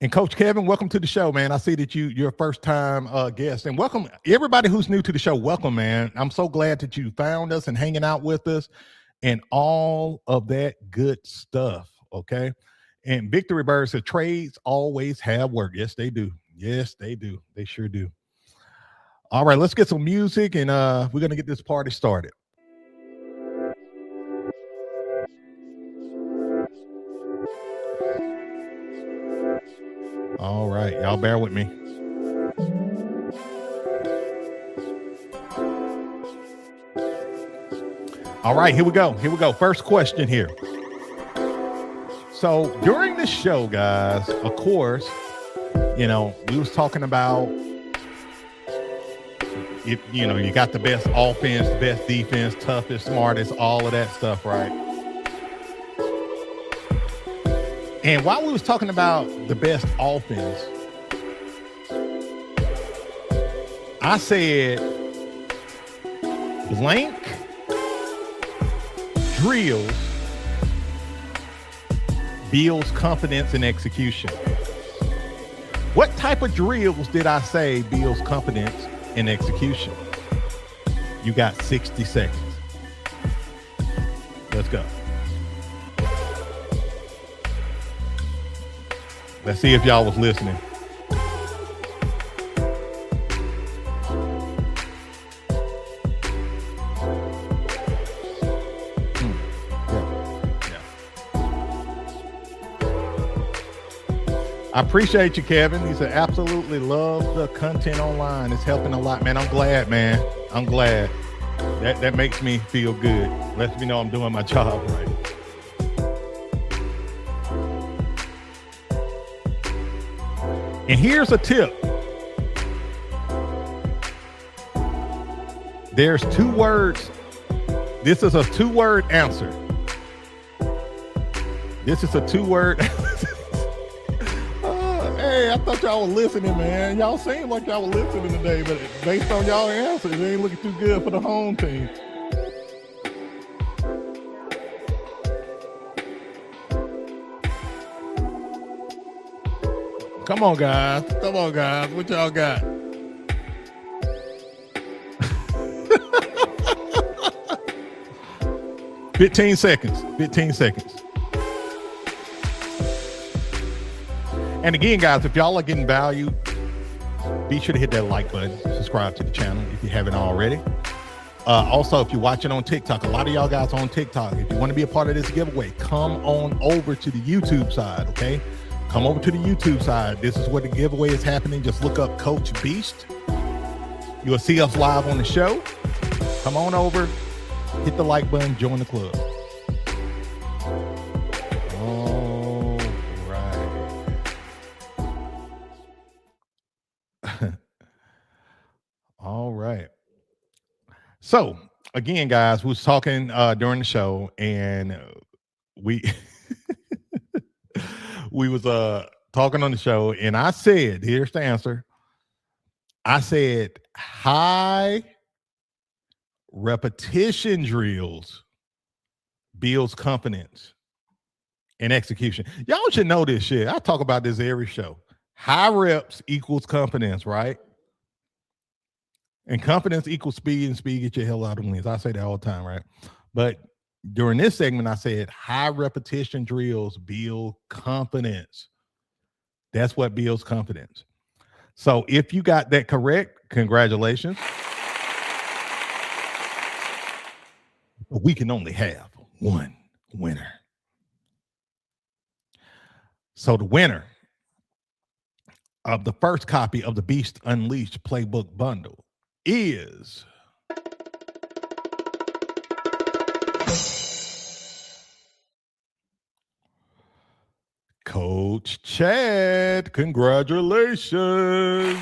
And Coach Kevin, welcome to the show, man. I see that you're a first time guest, and welcome everybody who's new to the show. Welcome, man. I'm so glad that you found us and hanging out with us and all of that good stuff. Okay. And Victory Bird said trades always have work. Yes, they do. Yes, they do. They sure do. All right, let's get some music, and we're going to get this party started. All right, y'all bear with me. All right, here we go. Here we go. First question here. So during the show, guys, of course, you know, we was talking about, you know, you got the best offense, the best defense, toughest, smartest, all of that stuff, right? And while we was talking about the best offense, I said blank drills builds confidence and execution. What type of drills did I say builds confidence and execution? You got 60 seconds. Let's go. Let's see if y'all was listening. I appreciate you, Kevin. He said, absolutely love the content online. It's helping a lot, man. I'm glad, man. I'm glad. That makes me feel good. Lets me know I'm doing my job right. And here's a tip. There's 2 words. This is a 2-word answer. This is a 2-word Hey, I thought y'all were listening, man. Y'all seem like y'all were listening today, but based on y'all answers, it ain't looking too good for the home team. Come on, guys. Come on, guys. What y'all got? $15 seconds. 15 seconds. And again, guys, if y'all are getting value, be sure to hit that like button, subscribe to the channel if you haven't already. Also, if you're watching on TikTok, a lot of y'all guys on TikTok, if you want to be a part of this giveaway, come on over to the YouTube side, okay? Come over to the YouTube side. This is where the giveaway is happening. Just look up Coach Beast. You'll see us live on the show. Come on over, hit the like button, join the club. All right. So again, guys, we was talking during the show, and we we was talking on the show, and I said, here's the answer. I said high repetition drills builds confidence and execution. Y'all should know this shit. I talk about this every show. High reps equals confidence, right? And confidence equals speed, and speed gets your hell out of wins. I say that all the time, right? But during this segment, I said high repetition drills build confidence. That's what builds confidence. So if you got that correct, congratulations. We can only have one winner. So the winner of the first copy of the Beast Unleashed Playbook Bundle is Coach Chad. Congratulations.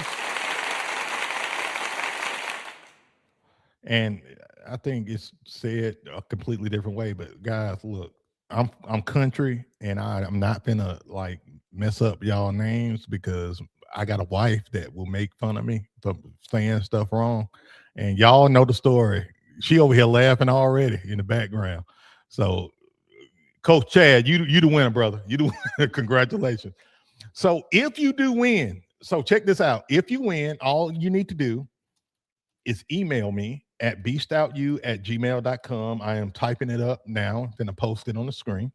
And I think it's said a completely different way, but guys, look, I'm country, and I'm not gonna like mess up y'all names because I got a wife that will make fun of me for saying stuff wrong, and y'all know the story. She over here laughing already in the background. So, Coach Chad, you the winner, brother. You the winner. Congratulations. So if you do win, so check this out. If you win, all you need to do is email me at beastoutyou@gmail.com. I am typing it up now. I'm going to post it on the screen.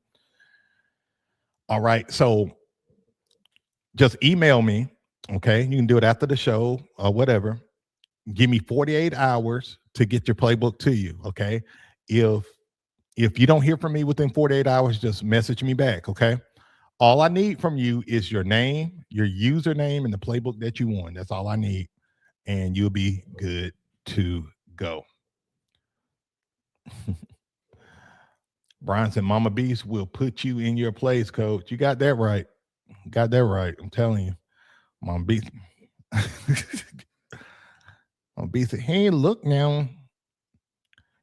All right. So just email me. Okay. You can do it after the show or whatever. Give me 48 hours to get your playbook to you. Okay. If you don't hear from me within 48 hours, just message me back. Okay. All I need from you is your name, your username, and the playbook that you won. That's all I need. And you'll be good to go. Brian said, Mama Beast will put you in your place, Coach. You got that right. Got that right. I'm telling you. Mama Beast. Mama Beast said, hey, look now.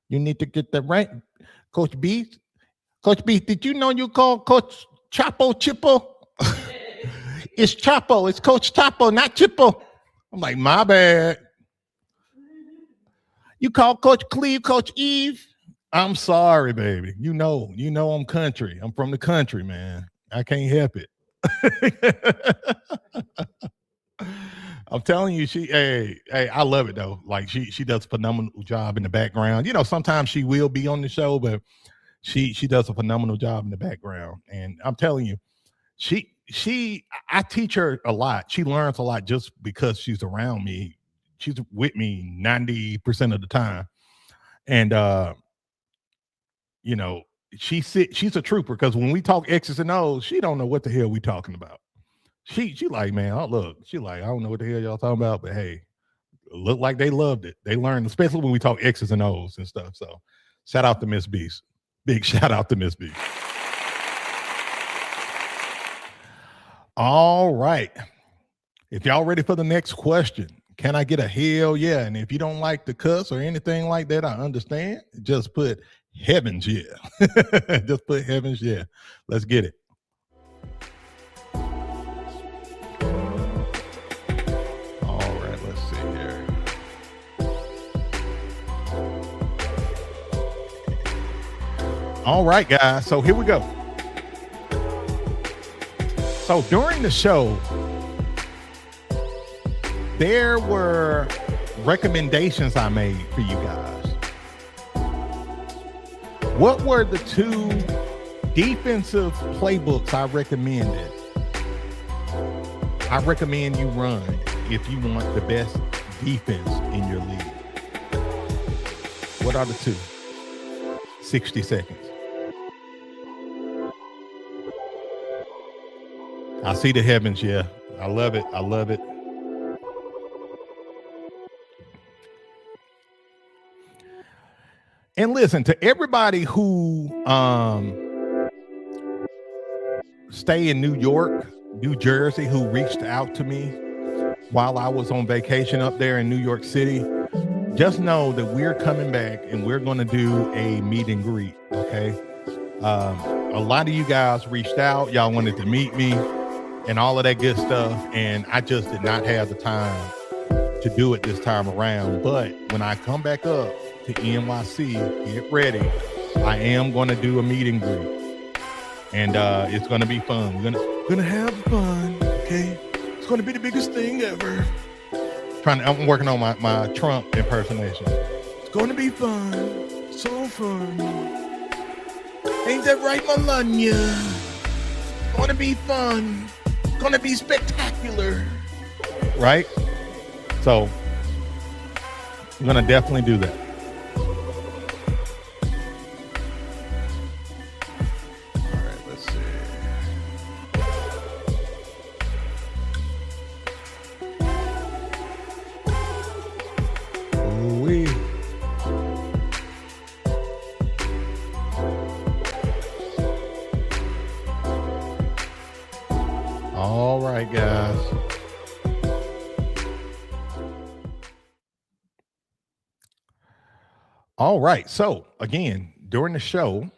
You need to get that right. Coach Beast. Coach Beast, did you know you called Coach Chapo Chippo? It's Chapo. It's Coach Chapo, not Chippo. I'm like, my bad. You call Coach Cleve, Coach Eve. I'm sorry, baby. You know I'm country. I'm from the country, man. I can't help it. I'm telling you, hey, I love it though. Like she does a phenomenal job in the background. You know, sometimes she will be on the show, but she does a phenomenal job in the background. And I'm telling you, I teach her a lot. She learns a lot just because she's around me. She's with me 90% of the time. And you know, she's a trooper, because when we talk X's and O's, she don't know what the hell we talking about. She like, man, look, she like, I don't know what the hell y'all talking about, but hey, look like they loved it. They learned, especially when we talk X's and O's and stuff. So shout out to Miss Beast. Big shout out to Miss Beast. All right. If y'all ready for the next question, can I get a hell yeah? And if you don't like the cuss or anything like that, I understand. Just put heavens yeah. Just put heavens yeah. Let's get it. All right, let's see here. All right, guys. So here we go. So during the show, there were recommendations I made for you guys. What were the 2 defensive playbooks I recommended? I recommend you run if you want the best defense in your league. What are the 2? 60 seconds. I see the heavens, yeah. I love it. I love it. And listen, to everybody who stay in New York, New Jersey, who reached out to me while I was on vacation up there in New York City, just know that we're coming back and we're going to do a meet and greet. Okay. a lot of you guys reached out. Y'all wanted to meet me and all of that good stuff. And I just did not have the time to do it this time around. But when I come back up to NYC, get ready. I am going to do a meet and greet. And it's going to be fun. We're gonna have fun, okay? It's going to be the biggest thing ever. I'm working on my Trump impersonation. It's going to be fun. So fun. Ain't that right, Melania? It's going to be fun. It's going to be spectacular. Right? So, I'm going to definitely do that. All right, let's see. Ooh-wee. All right, guys. All right. So again, during the show,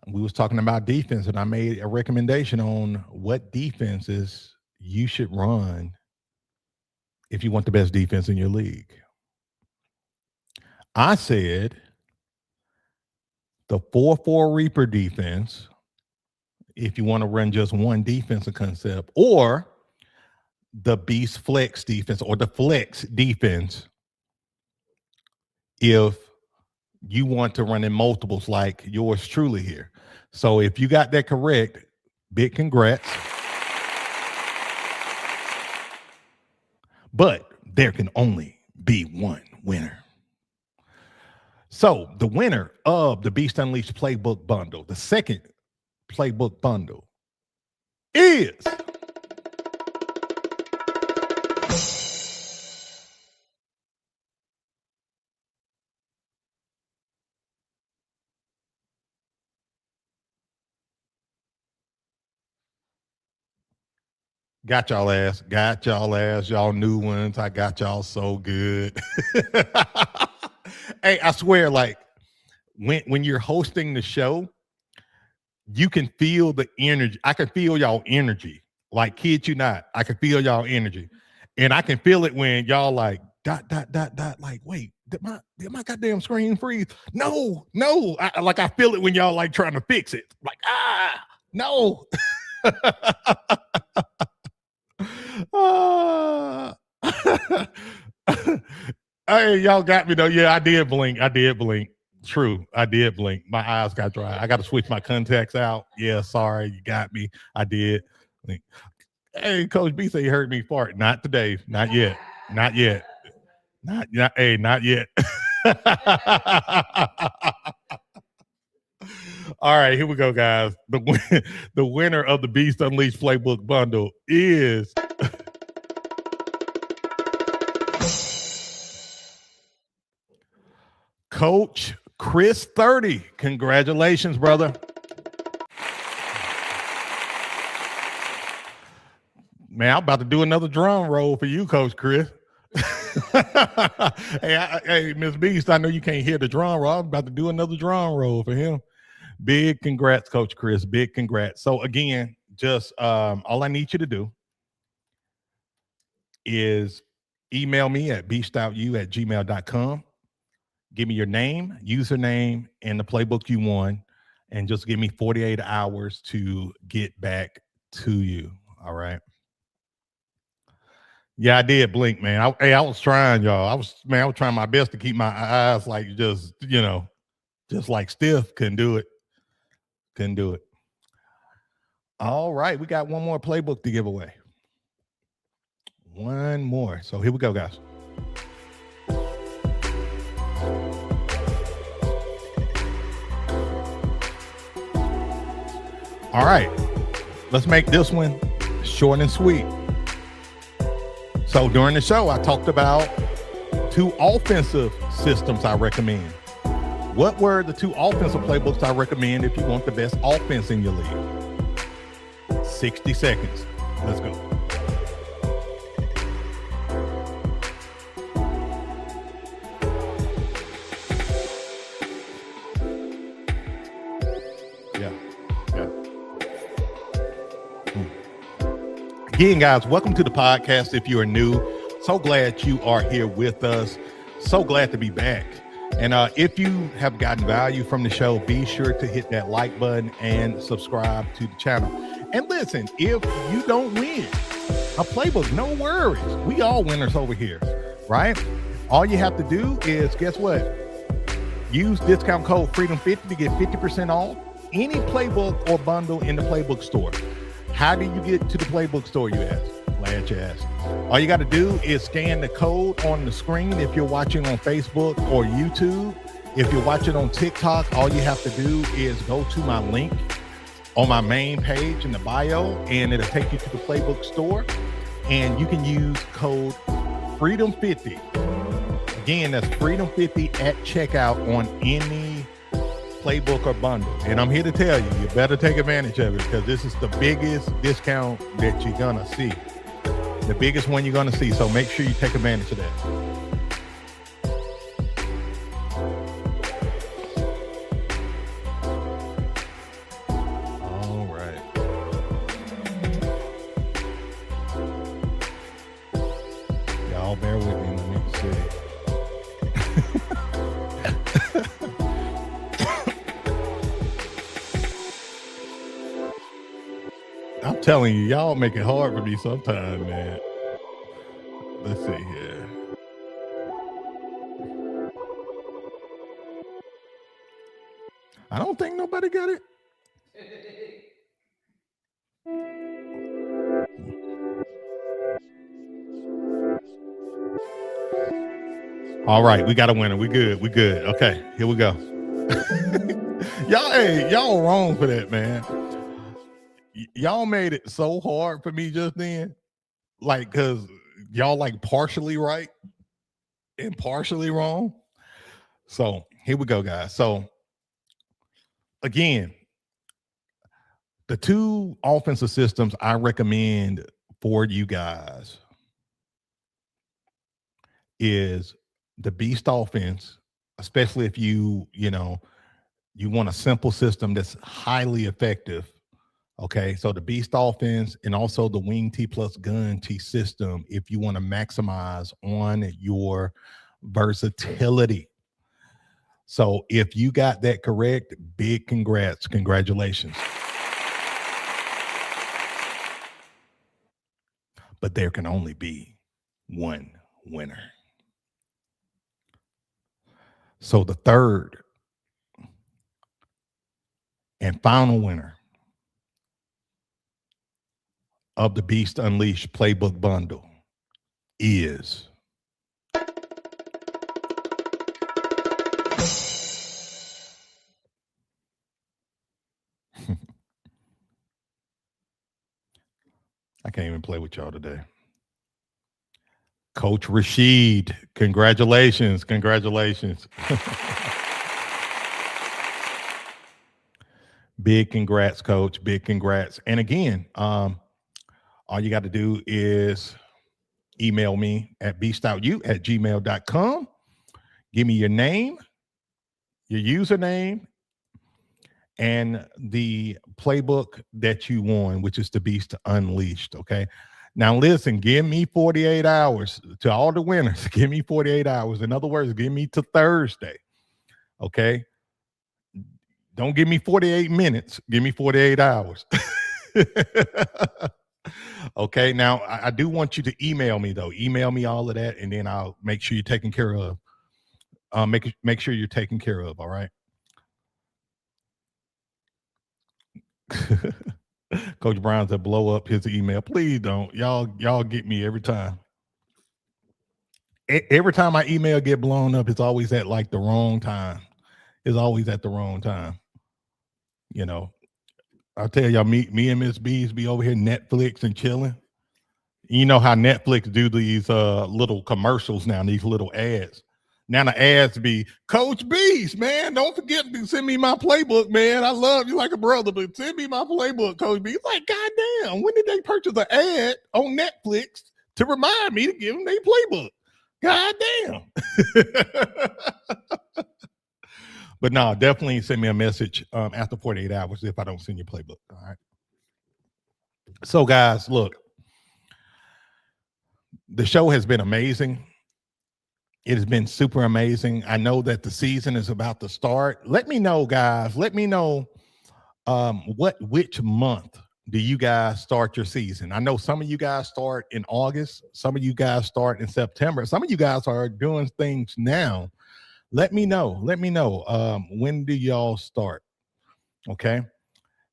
we was talking about defense, and I made a recommendation on what defenses you should run if you want the best defense in your league. I said the 4-4 Reaper defense, if you want to run just one defensive concept, or the Beast Flex defense or the Flex defense if you want to run in multiples like yours truly here. So if you got that correct, big congrats. But there can only be one winner. So the winner of the Beast Unleashed Playbook Bundle, the second Playbook Bundle, is got y'all ass, y'all new ones. I got y'all so good. Hey, I swear, like when you're hosting the show, you can feel the energy. I can feel y'all energy. Like, kid you not, I can feel y'all energy. And I can feel it when y'all like dot, like, wait, did my goddamn screen freeze? No. I feel it when y'all like trying to fix it. Like, no. Hey, y'all got me though. Yeah, I did blink. True, I did blink. My eyes got dry. I got to switch my contacts out. Yeah, sorry, you got me. I did. Hey, Coach B said you heard me fart. Not today. Not yet. Not yet. Not yet. All right, here we go, guys. The winner of the Beast Unleashed Playbook Bundle is Coach Chris 30. Congratulations, brother. Man, I'm about to do another drum roll for you, Coach Chris. Hey, Miss Beast, I know you can't hear the drum roll. I'm about to do another drum roll for him. Big congrats, Coach Chris. Big congrats. So again, just all I need you to do is email me at beastoutyou@gmail.com. Give me your name, username, and the playbook you won, and just give me 48 hours to get back to you. All right. Yeah, I did blink, man. I was trying, y'all. I was trying my best to keep my eyes like just like stiff. Couldn't do it. All right, we got one more playbook to give away. One more. So here we go, guys. All right, let's make this one short and sweet. So during the show, I talked about 2 offensive systems I recommend. What were the 2 offensive playbooks I recommend if you want the best offense in your league? 60 seconds. Let's go. Again, guys, welcome to the podcast. If you are new, so glad you are here with us. So glad to be back. And if you have gotten value from the show, be sure to hit that like button and subscribe to the channel. And listen, if you don't win a playbook, no worries. We all winners over here, right? All you have to do is, guess what? Use discount code FREEDOM50 to get 50% off any playbook or bundle in the playbook store. How do you get to the playbook store, you ask? Glad you asked. All you got to do is scan the code on the screen if you're watching on Facebook or YouTube. If you're watching on TikTok, all you have to do is go to my link on my main page in the bio, and it'll take you to the playbook store, and you can use code FREEDOM50. Again, that's FREEDOM50 at checkout on any playbook or bundle. And I'm here to tell you, you better take advantage of it, because this is the biggest discount that you're gonna see. The biggest one you're gonna see. So make sure you take advantage of that. All right. Y'all bear with me. Let me see. I'm telling you, y'all make it hard for me sometimes, man. Let's see here. I don't think nobody got it. All right, we got a winner. We good. We good. Okay, here we go. Y'all wrong for that, man. Y'all made it so hard for me just then, like, because y'all like partially right and partially wrong. So here we go, guys. So again, the two offensive systems I recommend for you guys is the Beast offense, especially if you want a simple system that's highly effective. Okay, so the Beast offense and also the Wing T plus Gun T system, if you want to maximize on your versatility. So if you got that correct, big congrats, congratulations. But there can only be one winner. So the third and final winner of the Beast Unleashed Playbook Bundle is I can't even play with y'all today. Coach Rashid, congratulations, congratulations. Big congrats, Coach, big congrats. And again, all you got to do is email me at beastoutyou@gmail.com. Give me your name, your username, and the playbook that you won, which is the Beast Unleashed. Okay. Now, listen, give me 48 hours to all the winners. Give me 48 hours. In other words, give me to Thursday. Okay. Don't give me 48 minutes. Give me 48 hours. Okay. Now, I do want you to email me, though. Email me all of that, and then I'll make sure you're taken care of. Make sure you're taken care of. All right. Coach Brown said, blow up his email. Please don't. Y'all get me every time. Every time my email get blown up, it's always at like the wrong time. It's always at the wrong time. You know, I'll tell y'all, me and Miss Bees be over here Netflix and chilling. You know how Netflix do these little commercials now, these little ads. Now the ads be, Coach Beast, man, don't forget to send me my playbook, man. I love you like a brother, but send me my playbook, Coach Beast. Like, goddamn, when did they purchase an ad on Netflix to remind me to give them their playbook? Goddamn. But no, definitely send me a message after 48 hours if I don't send your playbook. All right. So, guys, look, The show has been amazing. It has been super amazing. I know that the season is about to start. Let me know, guys. Let me know which month do you guys start your season? I know some of you guys start in August, some of you guys start in September, some of you guys are doing things now. Let me know. Let me know. When do y'all start? Okay.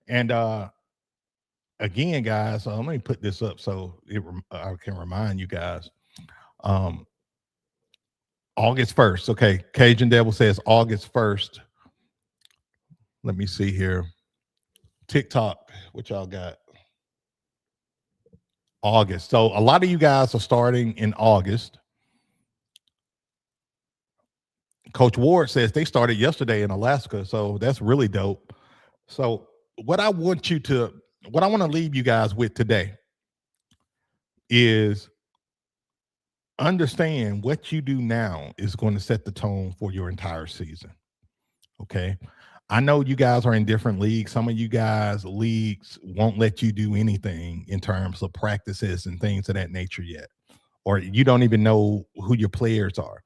And again, guys, let me put this up so I can remind you guys. Um, August 1st. Okay. Cajun Devil says August 1st. Let me see here. TikTok, what y'all got? August. So a lot of you guys are starting in August. Coach Ward says they started yesterday in Alaska. So that's really dope. So what I want to leave you guys with today is understand what you do now is going to set the tone for your entire season. Okay. I know you guys are in different leagues. Some of you guys leagues won't let you do anything in terms of practices and things of that nature yet, or you don't even know who your players are.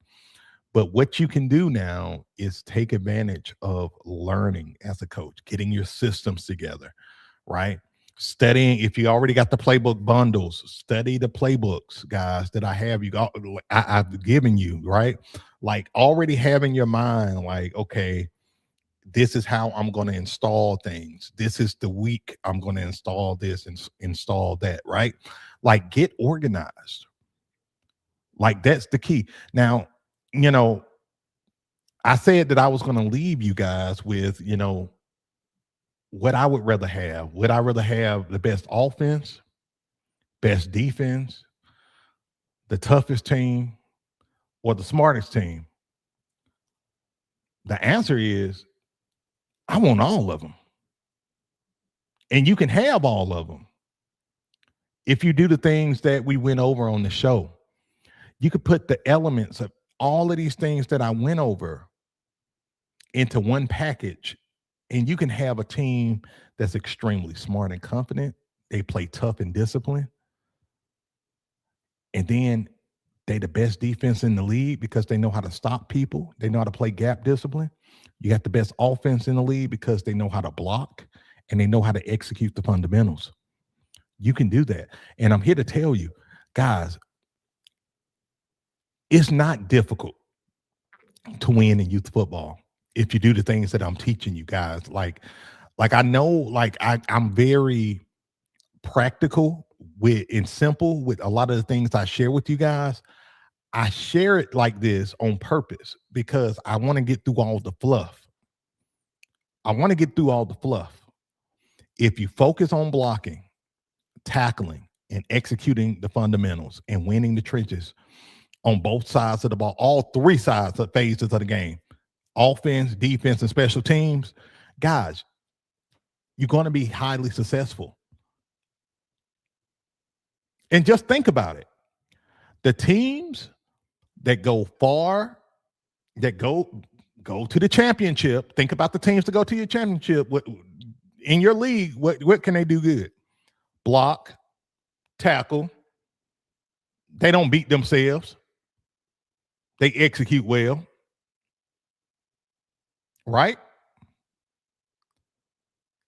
But what you can do now is take advantage of learning as a coach, getting your systems together, right? Studying. If you already got the playbook bundles, study the playbooks, guys, that I have I've given you, right? Like already having your mind, like, okay, this is how I'm going to install things. This is the week I'm going to install this and install that, right? Like get organized. Like that's the key. Now, I said that I was going to leave you guys with, what I would rather have. Would I rather have the best offense, best defense, the toughest team, or the smartest team? The answer is I want all of them. And you can have all of them if you do the things that we went over on the show. You could put the elements of all of these things that I went over into one package, and you can have a team that's extremely smart and confident. They play tough and disciplined. And then they the best defense in the league because they know how to stop people. They know how to play gap discipline. You got the best offense in the league because they know how to block and they know how to execute the fundamentals. You can do that. And I'm here to tell you, guys, it's not difficult to win in youth football if you do the things that I'm teaching you guys. Like I know, like I'm very practical and simple with a lot of the things I share with you guys. I share it like this on purpose because I want to get through all the fluff. If you focus on blocking, tackling, and executing the fundamentals and winning the trenches on both sides of the ball, all three sides of phases of the game, offense, defense, and special teams, guys, you're going to be highly successful. And just think about it. The teams that go far, that go to the championship, think about the teams that go to your championship. In your league, what can they do good? Block, tackle. They don't beat themselves. They execute well. Right?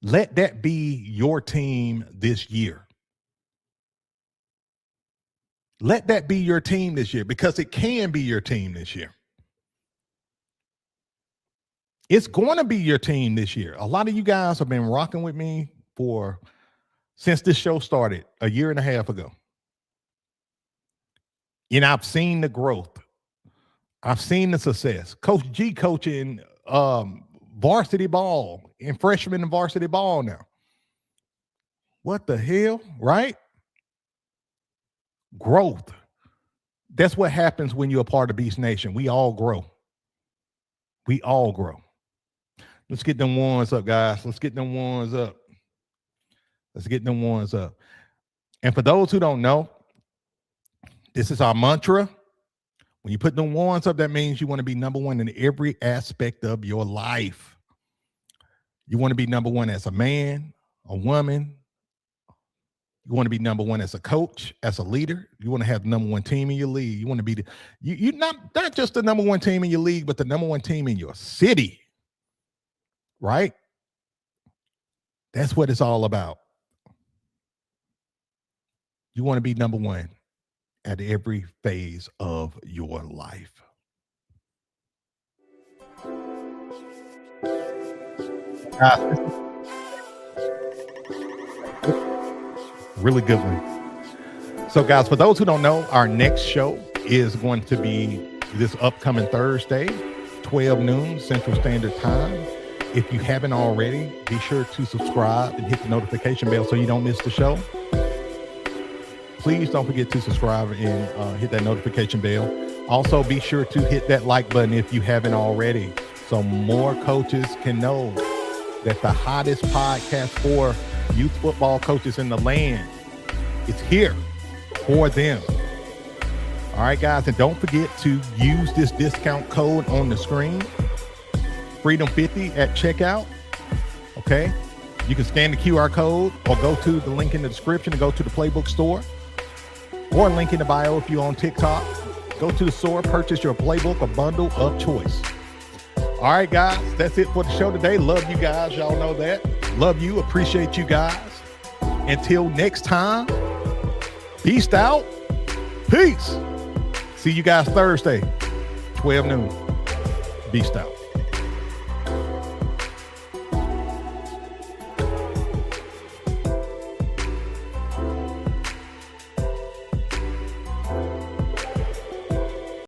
Let that be your team this year. Let that be your team this year because it can be your team this year. It's going to be your team this year. A lot of you guys have been rocking with me since this show started a year and a half ago. And I've seen the growth. I've seen the success. Coach G coaching varsity ball and freshman and varsity ball now. What the hell, right? Growth. That's what happens when you're a part of Beast Nation. We all grow. We all grow. Let's get them ones up, guys. Let's get them ones up. And for those who don't know, this is our mantra. When you put them ones up, that means you want to be number one in every aspect of your life. You want to be number one as a man, a woman, You want to be number one as a coach, as a leader. You want to have the number one team in your league. You want to be you not just the number one team in your league, but the number one team in your city. Right? That's what it's all about. You want to be number one at every phase of your life. Really good one. So, guys, for those who don't know, our next show is going to be this upcoming Thursday, 12 noon Central Standard Time. If you haven't already, be sure to subscribe and hit the notification bell so you don't miss the show. Please don't forget to subscribe and hit that notification bell. Also, be sure to hit that like button if you haven't already, so more coaches can know that the hottest podcast for youth football coaches in the land is here for them. All right, guys, and don't forget to use this discount code on the screen, Freedom50 at checkout. Okay, you can scan the QR code or go to the link in the description and go to the Playbook store, or link in the bio if you're on TikTok. Go to the store, purchase your Playbook or bundle of choice. All right, guys, that's it for the show today. Love you guys. Y'all know that. Love you. Appreciate you guys. Until next time, peace out. Peace. See you guys Thursday, 12 noon. Beast out.